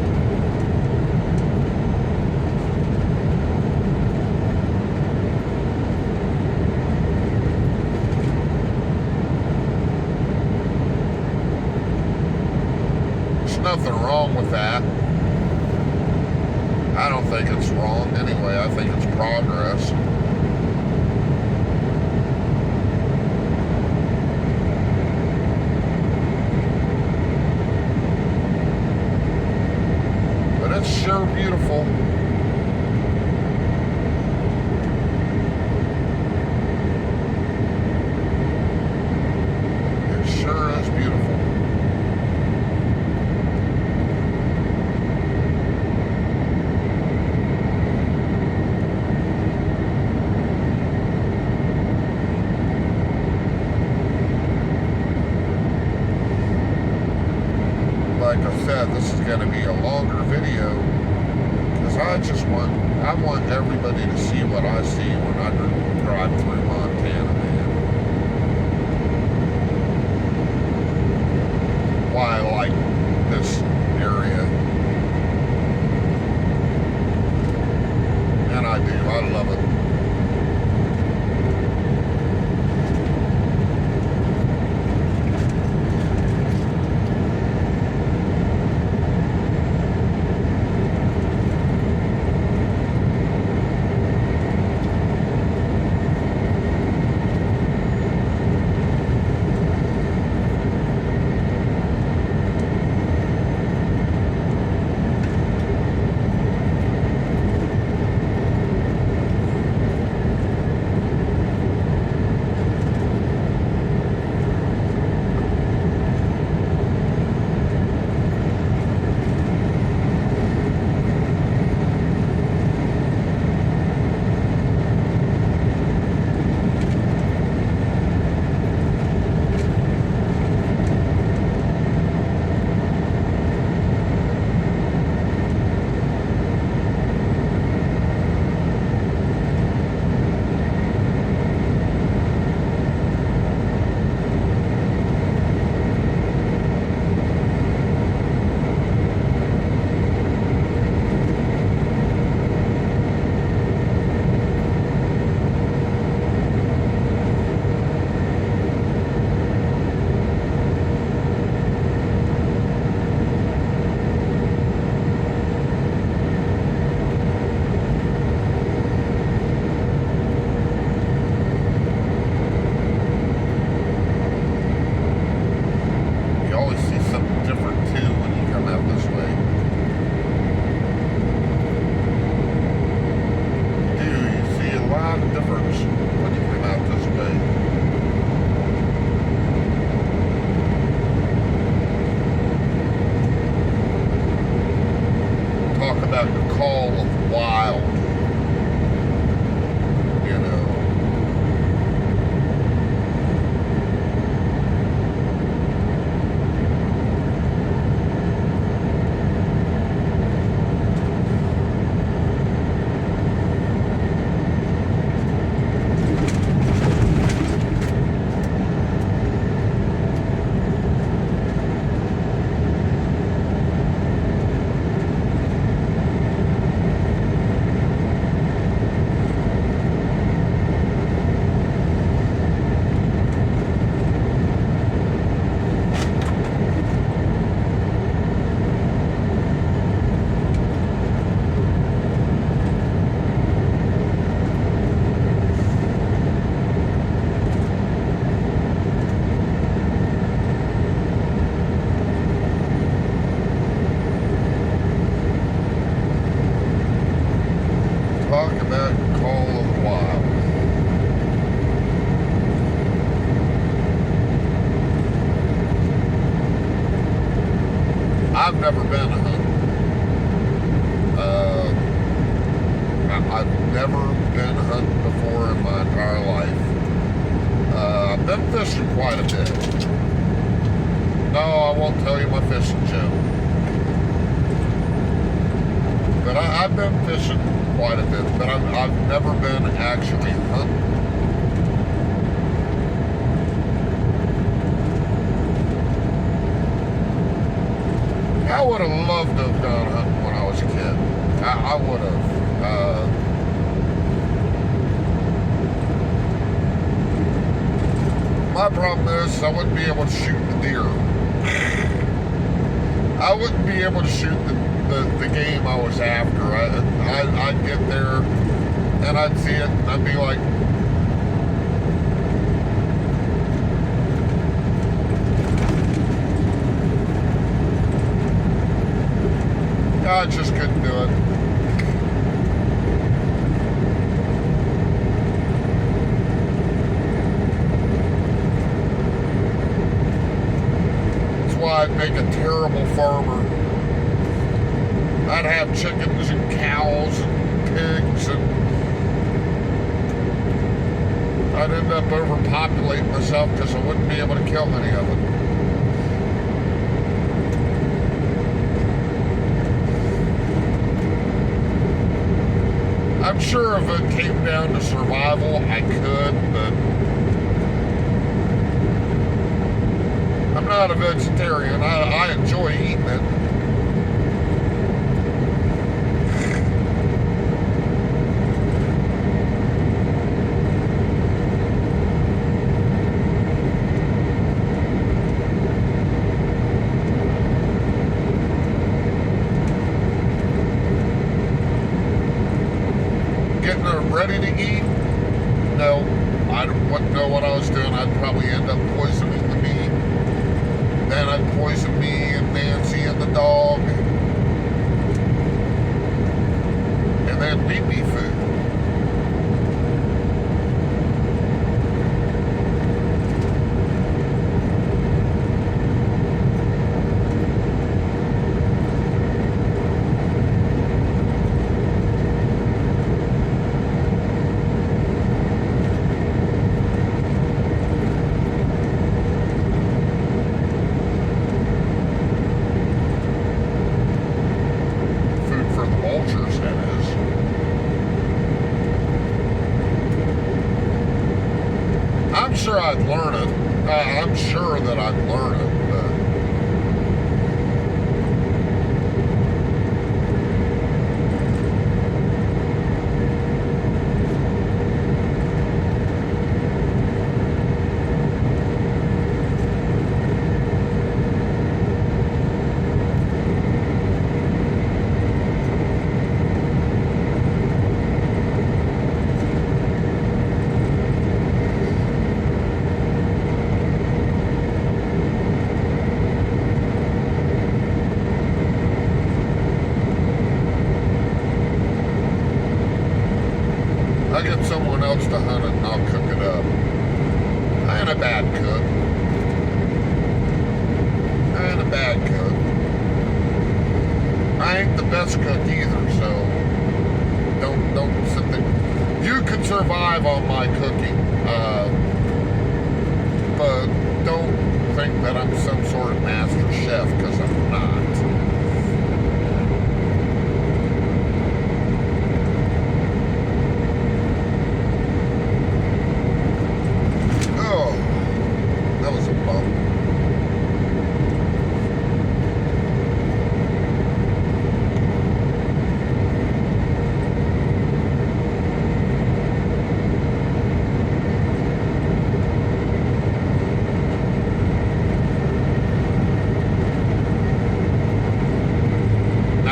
There's nothing wrong with that. I don't think it's wrong anyway. I think it's progress. But it's sure beautiful. It sure is beautiful. Like I said, this is going to be a longer video because I want everybody to see what I see when I drive through Montana, man. Why I like this area. And I do. I love it. I've never been never been hunting before in my entire life. I've been fishing quite a bit. No, I won't tell you my fishing joke. But I've been fishing quite a bit, but I've never been actually hunting. I would have loved to have gone hunting when I was a kid. I would have. My problem is I wouldn't be able to shoot the deer. I wouldn't be able to shoot the game I was after. I'd get there and I'd see it and I'd be like, I just couldn't do it. That's why I'd make a terrible farmer. I'd have chickens and cows and pigs, and I'd end up overpopulating myself because I wouldn't be able to kill any of them. I'm sure if it came down to survival, I could, but I'm not a vegetarian. I enjoy eating it. Ready to eat? No, I wouldn't know what I was doing. I'd probably end up poisoning the meat. Then I'd poison me and Nancy and the dog. And then we'd be food. I'm sure I'd learn it. I'm sure that I'd learn it, but I get someone else to hunt it and I'll cook it up. I ain't a bad cook. I ain't a bad cook. I ain't the best cook either, so don't sit there. You can survive on my cooking, but don't think that I'm some sort of master chef, because I'm not.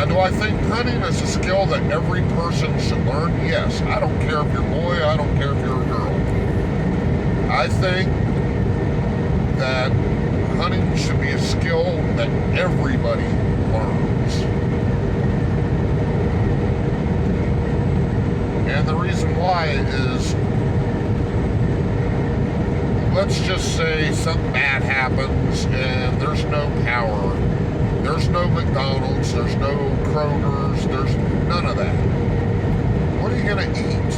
Do I think hunting is a skill that every person should learn? Yes. I don't care if you're a boy, I don't care if you're a girl. I think that hunting should be a skill that everybody learns. And the reason why is, let's just say something bad happens and there's no power. There's no McDonald's, there's no Kroger's, there's none of that. What are you going to eat?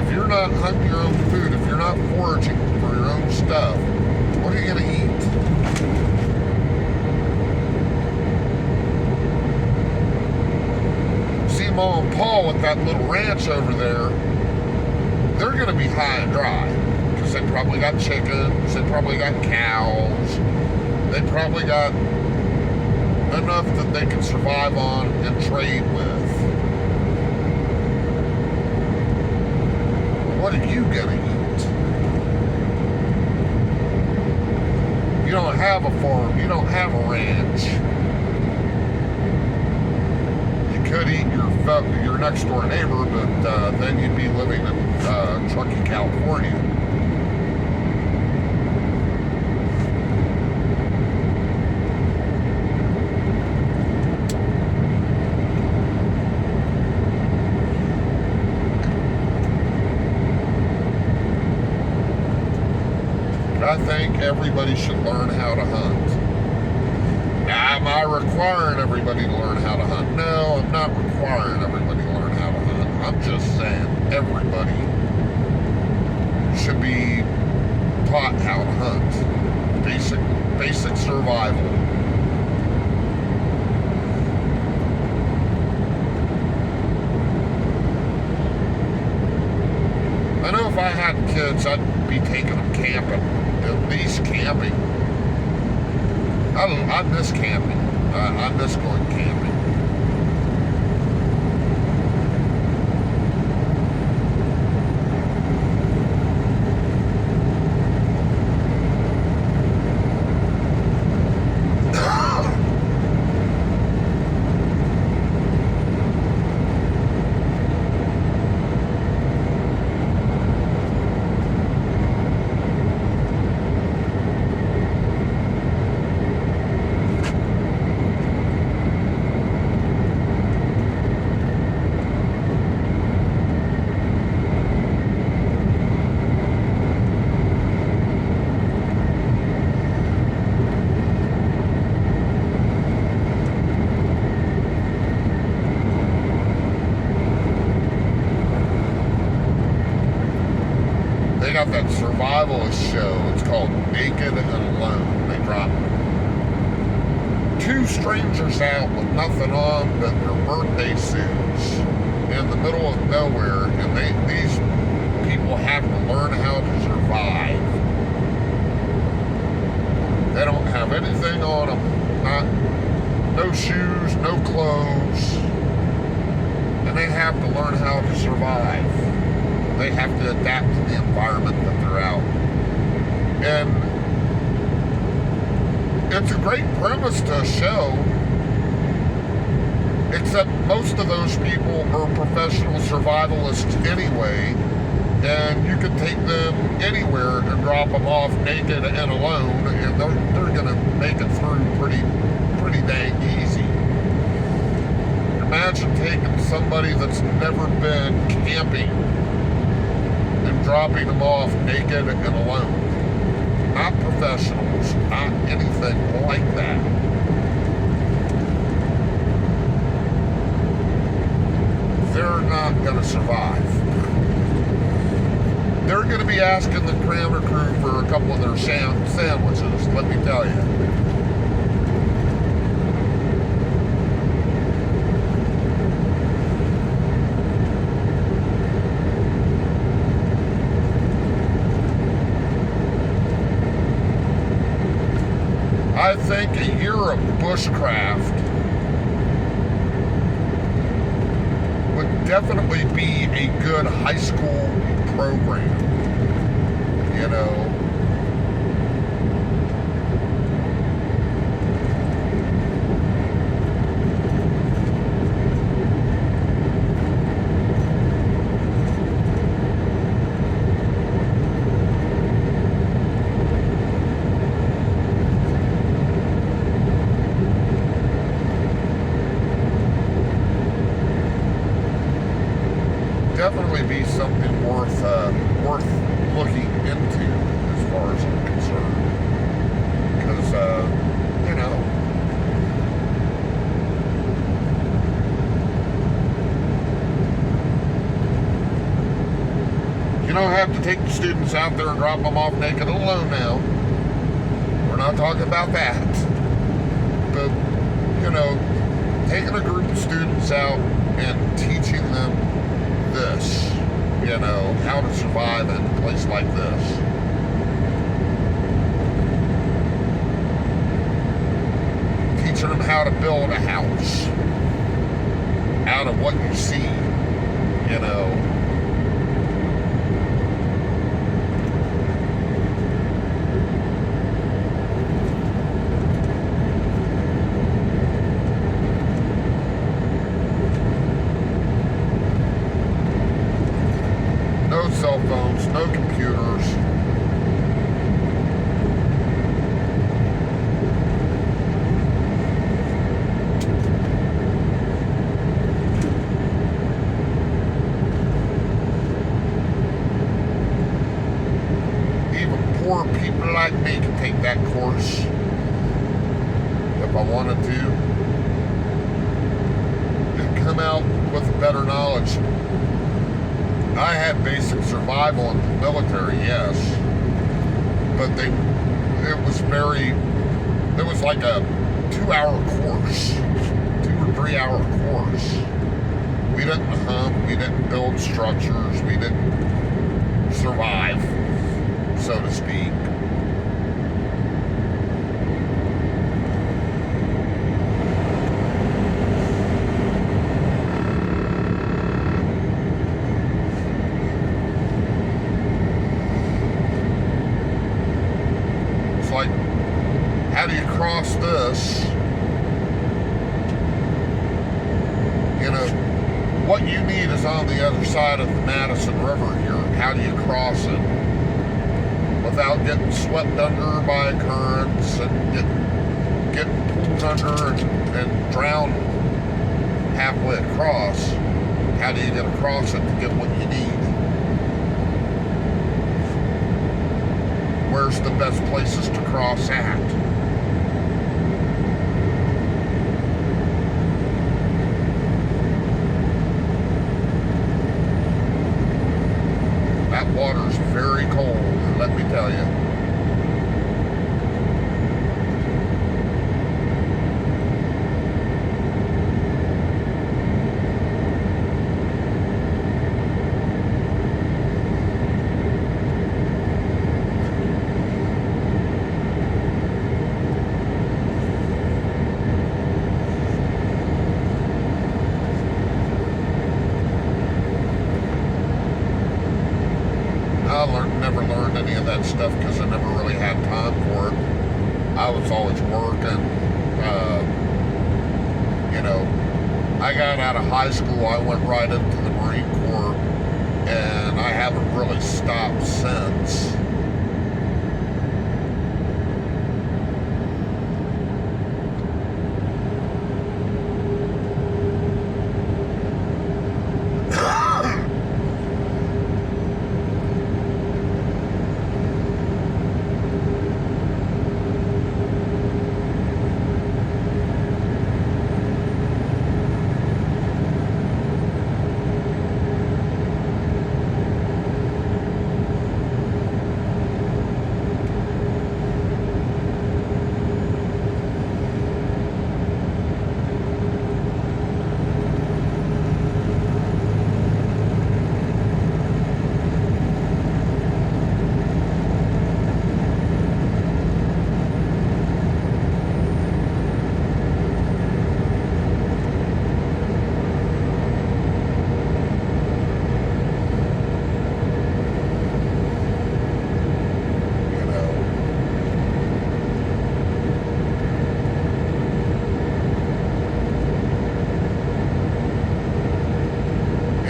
If you're not hunting your own food, if you're not foraging for your own stuff, what are you going to eat? See, Mom and Paul with that little ranch over there, they're going to be high and dry. Because they probably got chickens, they probably got cows, they probably got enough that they can survive on and trade with. What are you gonna eat? You don't have a farm, you don't have a ranch. You could eat your next door neighbor, but then you'd be living in Truckee, California. I think everybody should learn how to hunt. Now, am I requiring everybody to learn how to hunt? No, I'm not requiring everybody to learn how to hunt. I'm just saying everybody should be taught how to hunt. Basic survival. I know if I had kids, I'd be taking them camping. At least camping. I miss camping. I miss going camping. They got that survivalist show. It's called Naked and Alone. They drop two strangers out with nothing on but their birthday suits in the middle of nowhere, and these people have to learn how to survive. They don't have anything on them. No shoes, no clothes, and they have to learn how to survive. They have to adapt to the environment that they're out. And it's a great premise to a show, except most of those people are professional survivalists anyway, and you can take them anywhere and drop them off naked and alone, and they're going to make it through pretty dang easy. Imagine taking somebody that's never been camping and dropping them off naked and alone. Not professionals, not anything like that. They're not going to survive. They're going to be asking the Kramer crew for a couple of their sandwiches, let me tell you. I think a year of bushcraft would definitely be a good high school program, you know. Definitely be something worth looking into as far as I'm concerned, because you know, don't have to take the students out there and drop them off naked alone now. We're not talking about that. But, you know, taking a group of students out and teaching them this, you know, how to survive in a place like this. Teaching them how to build a house out of what you see, you know. No cell phones, no computers. Poor people like me can take that course if I wanted to and come out with better knowledge. I had basic survival in the military, yes, but it was like a 2-hour course, 2 or 3 hour course. We didn't hunt, we didn't build structures, we didn't survive, so to speak. It's like, how do you cross this? You know, what you need is on the other side of the Madison River here. How do you cross it without getting swept under by currents and getting pulled under and drowned halfway across? How do you get across it to get what you need? Where's the best places to cross at? That water's very cold, let me tell you. Never learned any of that stuff because I never really had time for it. I was always working. You know, I got out of high school, I went right into the Marine Corps, and I haven't really stopped since.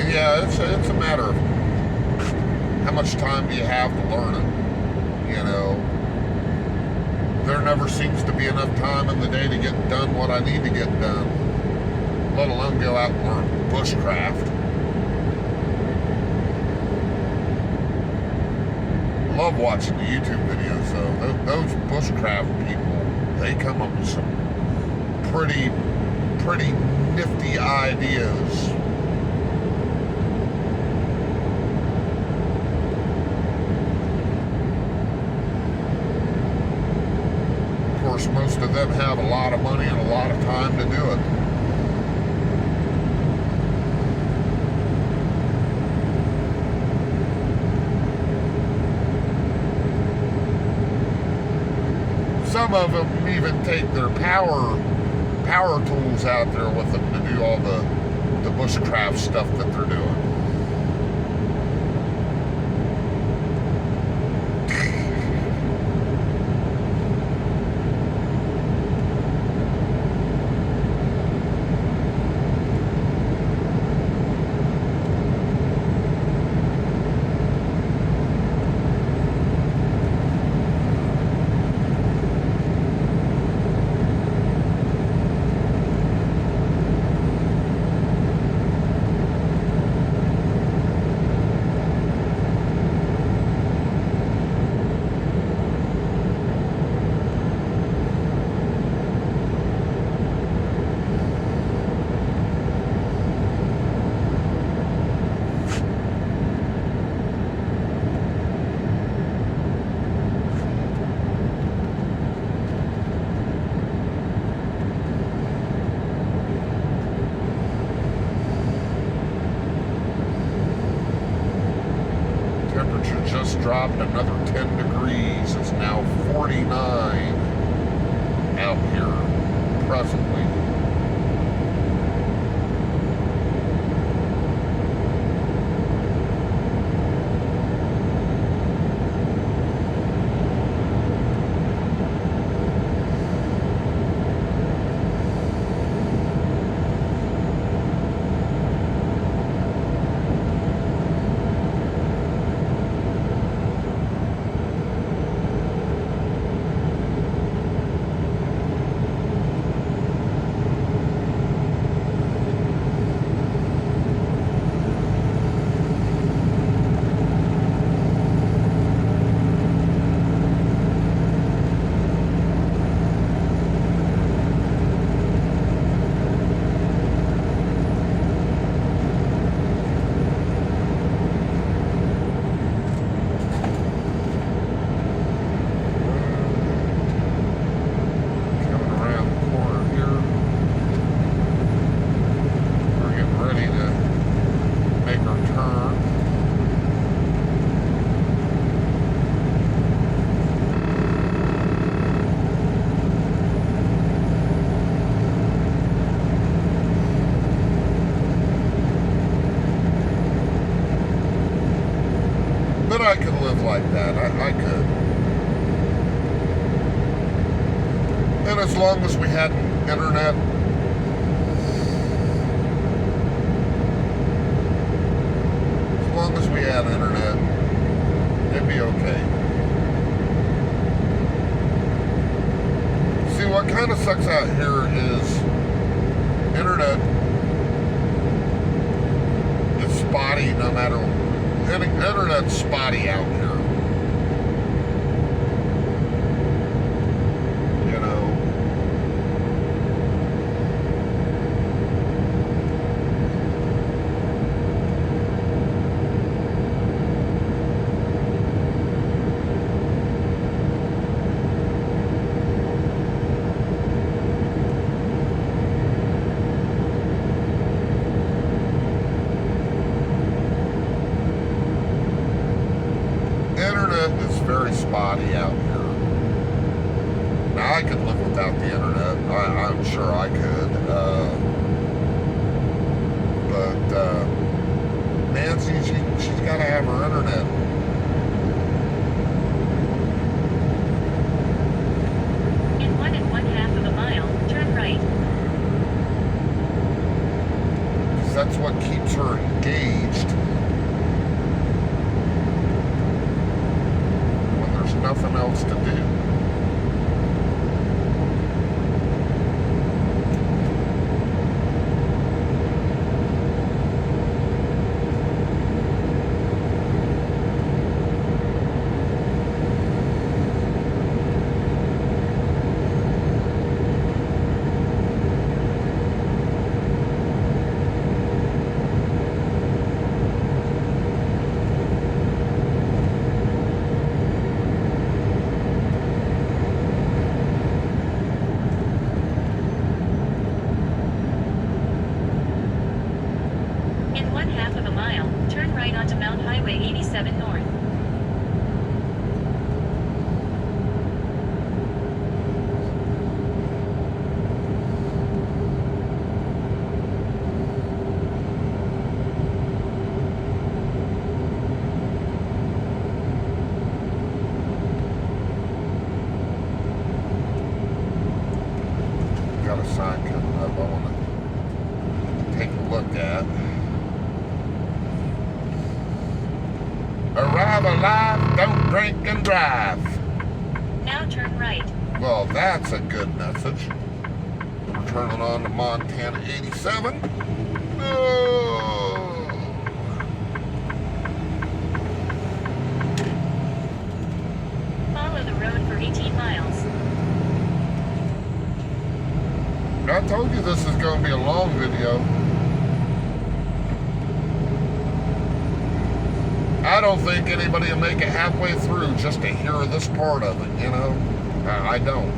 Yeah, it's a matter of how much time do you have to learn it. You know, there never seems to be enough time in the day to get done what I need to get done, let alone go out and learn bushcraft. I love watching the YouTube videos though. Those bushcraft people, they come up with some pretty nifty ideas. them have a lot of money and a lot of time to do it. Some of them even take their power tools out there with them to do all the bushcraft stuff that they're doing. Temperature just dropped another 10 degrees. It's now 49 out here presently. But I could live like that. I could. And as long as we had internet, as long as we had internet, it'd be okay. See, what kind of sucks out here is internet is spotty no matter what. Internet's spotty out here. You know. It's very spotty out here. Now I could live without the internet. I'm sure I could. But Nancy, she's got to have her internet. In 1.5 of a mile, turn right. Because that's what keeps her engaged. Nothing else to do. half of a mile, turn right onto Mount Highway 87 North. Got a sign coming up I want to take a look at. Arrive alive, don't drink and drive. Now turn right. Well, that's a good message. We're turning on to Montana 87. No. Follow the road for 18 miles. I told you this is going to be a long video. I don't think anybody will make it halfway through just to hear this part of it, you know? I don't.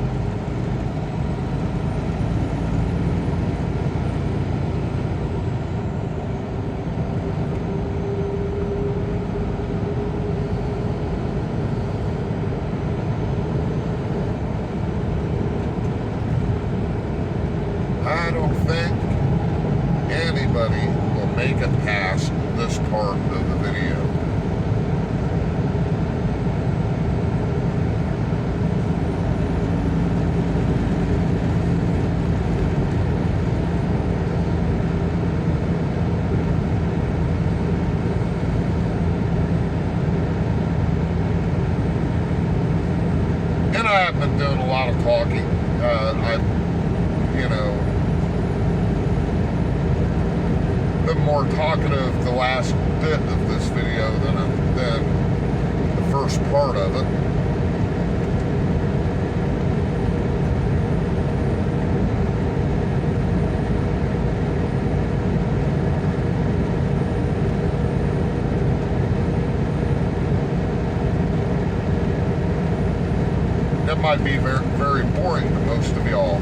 I don't think anybody will make it past this part of the video. And I have been doing a lot of talking. You know, been more talkative the last bit of this video than the first part of it. That might be very, very boring to most of y'all.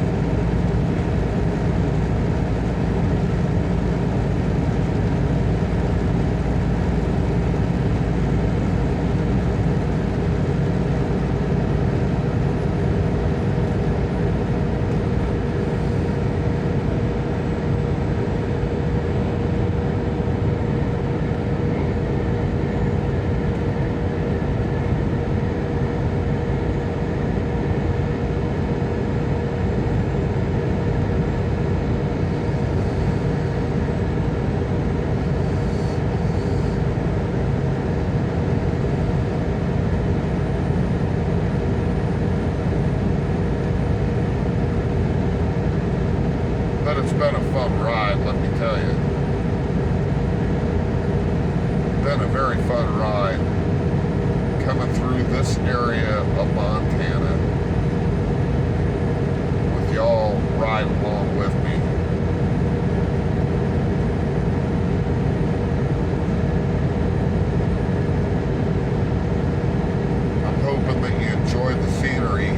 But it's been a fun ride, let me tell you. Been a very fun ride coming through this area of Montana with y'all riding along with me. I'm hoping that you enjoy the scenery.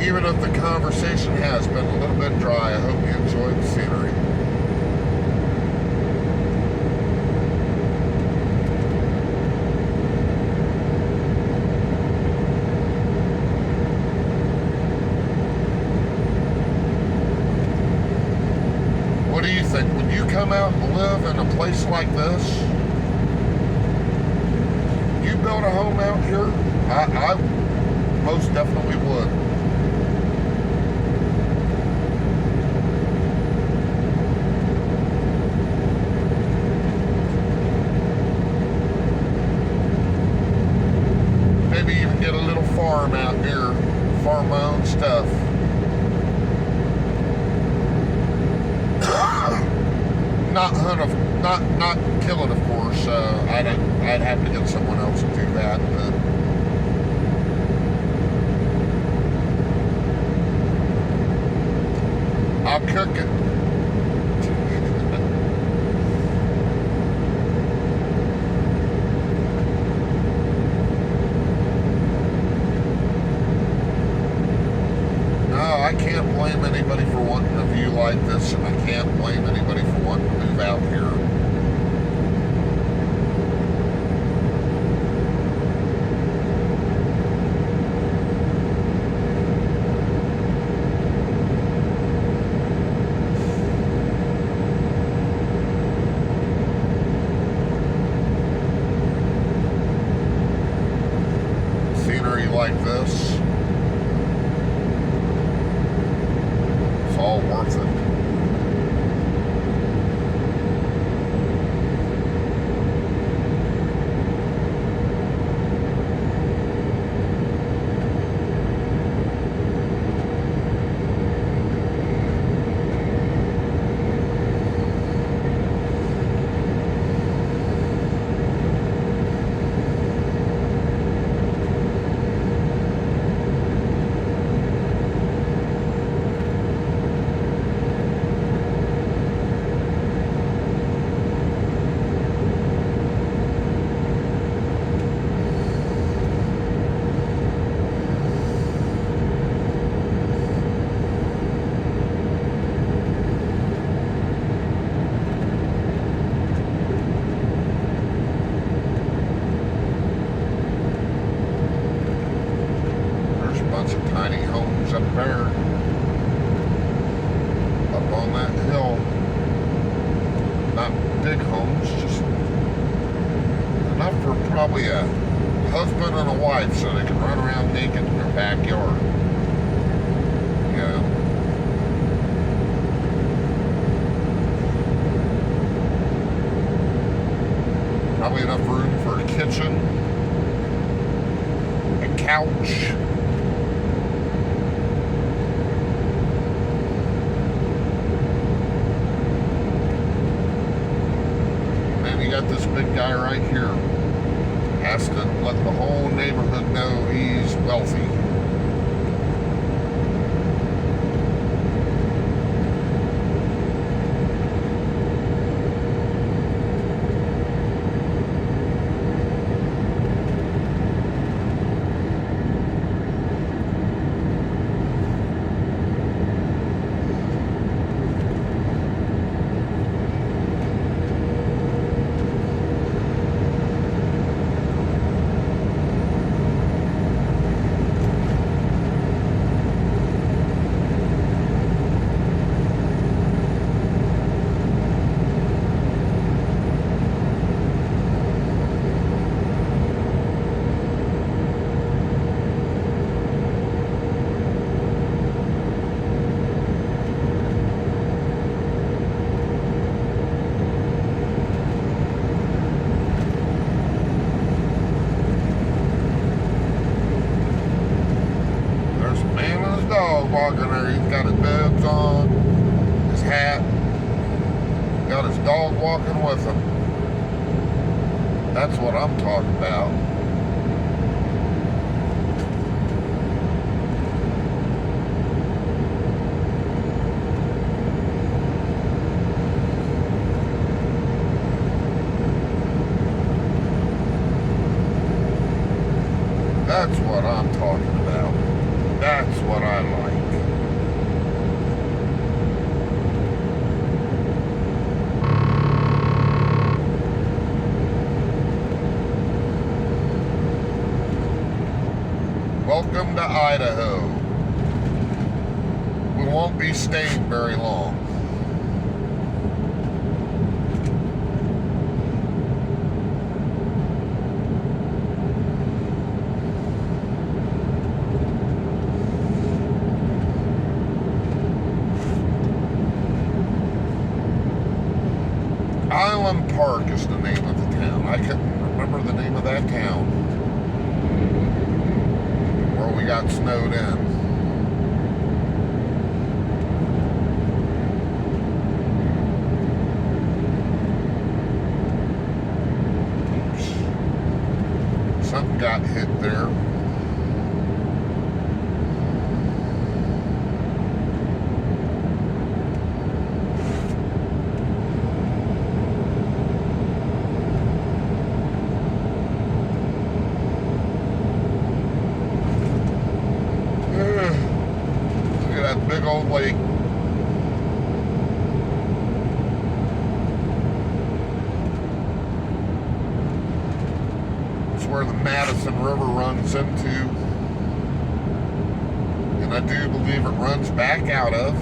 Even if the conversation has been a little bit dry, I hope you enjoyed the scenery. What do you think? Would you come out and live in a place like this? You build a home out here? I most definitely would. Maybe even get a little farm out here, farm my own stuff. Not hunt, not kill it, of course. I'd have to get someone else to do that, but I'll cook it. like this, and I can't blame anybody for wanting to move out here. Scenery like this, it's all worth it. Tiny homes up there, up on that hill. Not big homes, just enough for probably a husband and a wife so they can run around naked in their backyard. You know? Probably enough room for a kitchen, a couch. You got this big guy right here. Has to let the whole neighborhood know he's wealthy. Walking there, he's got his bibs on, his hat, got his dog walking with him. That's what I'm talking about. That's what I'm talking about. That's what I like. Welcome to Idaho. We won't be staying very long. Island Park is the name of the town. I couldn't remember the name of that town where we got snowed in. Oops. Something got hit there. Big old lake. the Madison River runs into. And I do believe it runs back out of.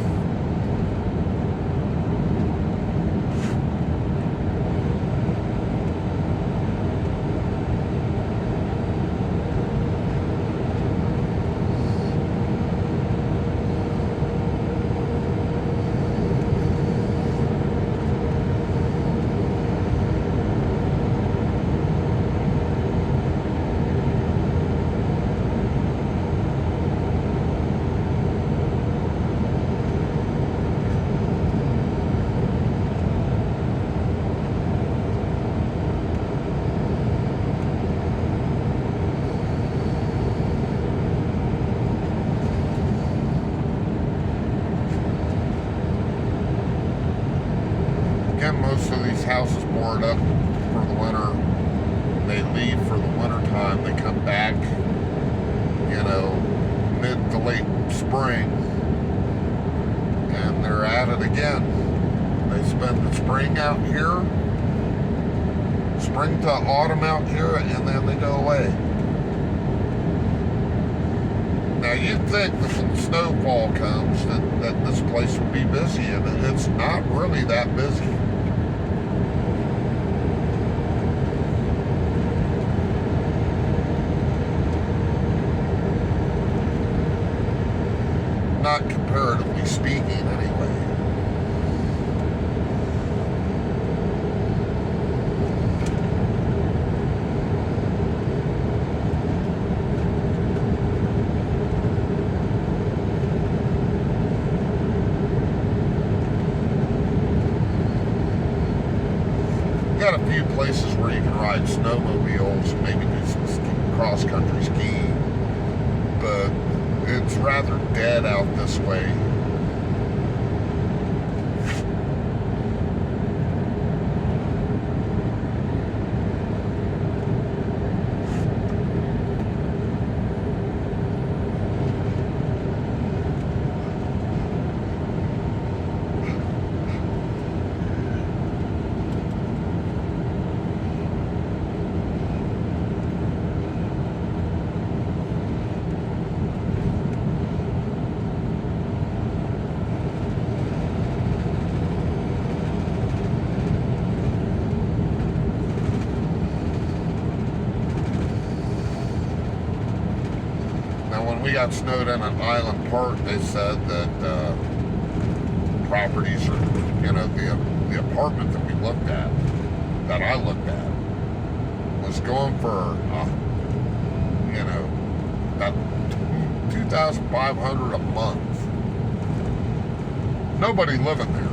Most of these houses board up for the winter. They leave for the winter time. They come back, mid to late spring, and they're at it again. They spend the spring out here, spring to autumn out here, and then they go away. Now you'd think that when snowfall comes that this place would be busy, and it's not really that busy. Not comparatively speaking, anyway. Got a few places where you can ride snowmobiles, maybe do some cross-country skiing, but it's rather dead out this way. When we got snowed in at Island Park, they said that properties are, the apartment that we looked at, that I looked at, was going for, about $2,500 a month. Nobody living there.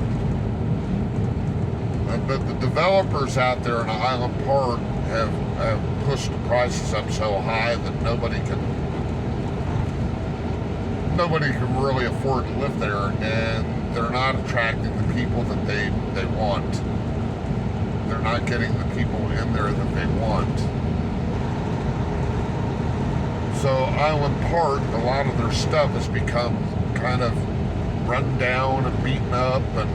But the developers out there in Island Park have pushed the prices up so high that nobody can really afford to live there, and they're not attracting the people that they want. They're not getting the people in there that they want. So Island Park, a lot of their stuff has become kind of run down and beaten up, and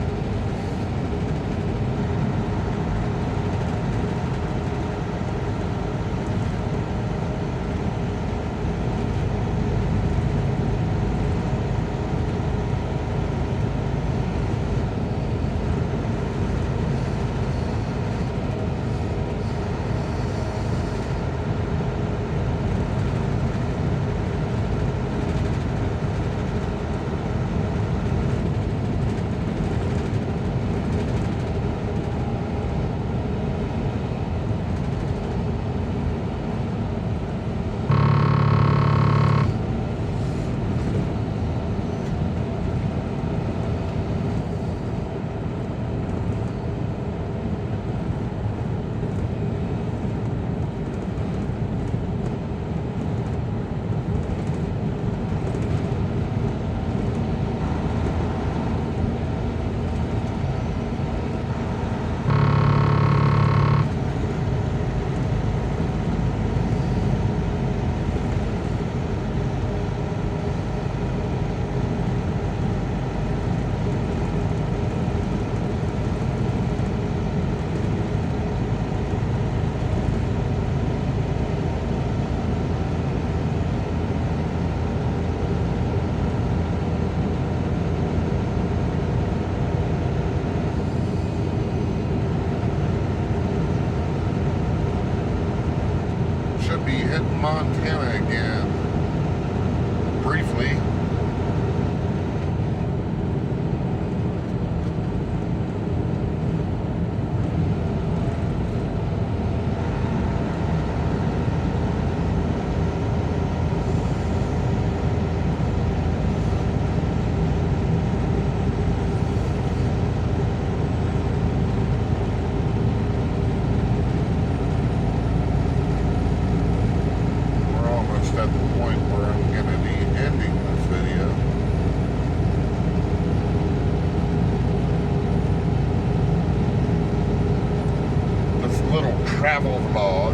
travel vlog.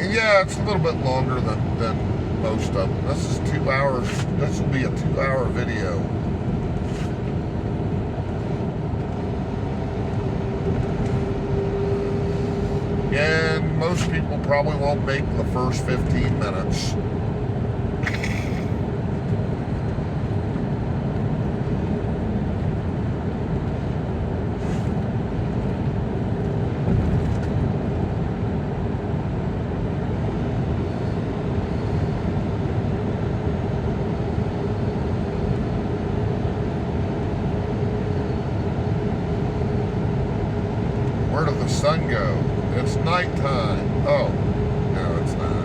And yeah, it's a little bit longer than most of them. This is 2 hours. This will be a 2-hour video. And most people probably won't make the first 15 minutes. Where did the sun go? It's nighttime. Oh, no, it's not.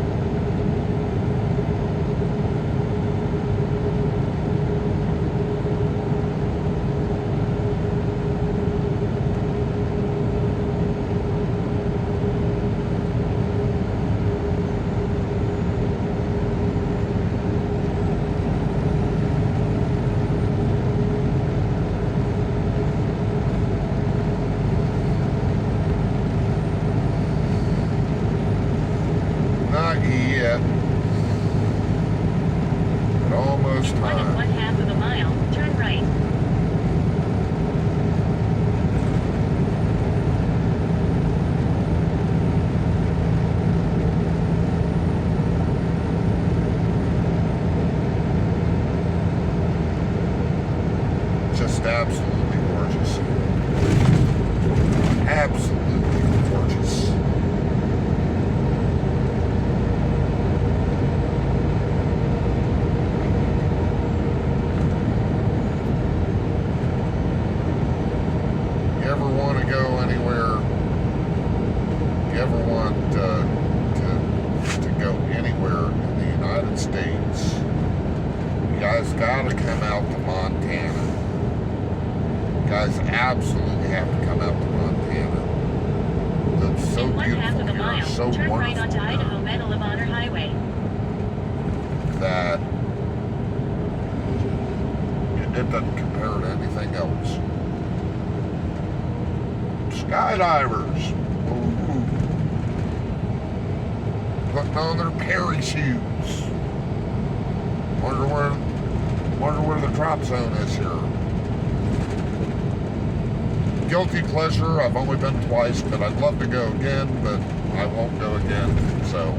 Not yet, but almost In time. 1.5 of a mile, turn right. Just absolutely gorgeous. Absolutely gorgeous. You ever want to go anywhere? You ever want to go anywhere in the United States? You guys got to come out to Montana. You guys absolutely have to come out to Montana. It's so In 1/2 beautiful of a here, mile, so turn right wonderful onto here, Idaho Medal of Honor Highway. that it doesn't compare to anything else. Skydivers, ooh, putting on their parachutes. Wonder where the drop zone is here. Guilty pleasure. I've only been twice, but I'd love to go again, but I won't go again. So.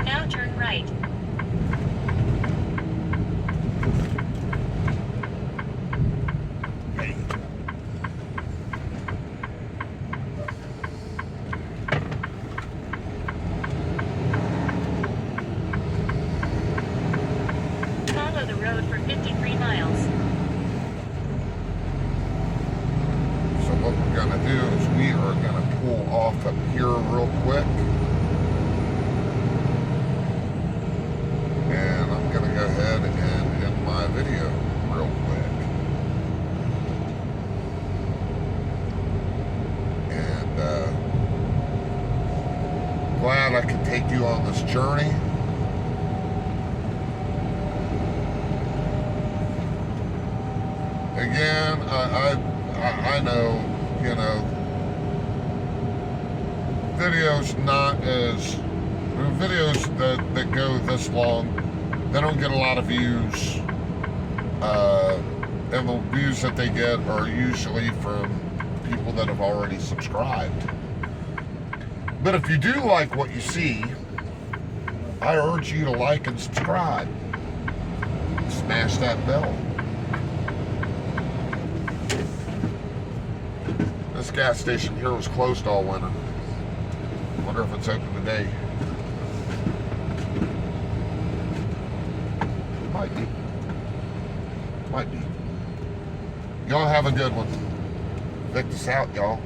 Now turn right. Hey. Follow the road for 53 miles. So what we're gonna do is we are gonna pull off up here real quick. And I'm gonna go ahead and end my video real quick. And glad I could take you on this journey. Again, I know, you know, videos that go this long, they don't get a lot of views, and the views that they get are usually from people that have already subscribed. But if you do like what you see, I urge you to like and subscribe. Smash that bell. This gas station here was closed all winter. Wonder if it's open today. Might be. Might be. Y'all have a good one. Vic us out, y'all.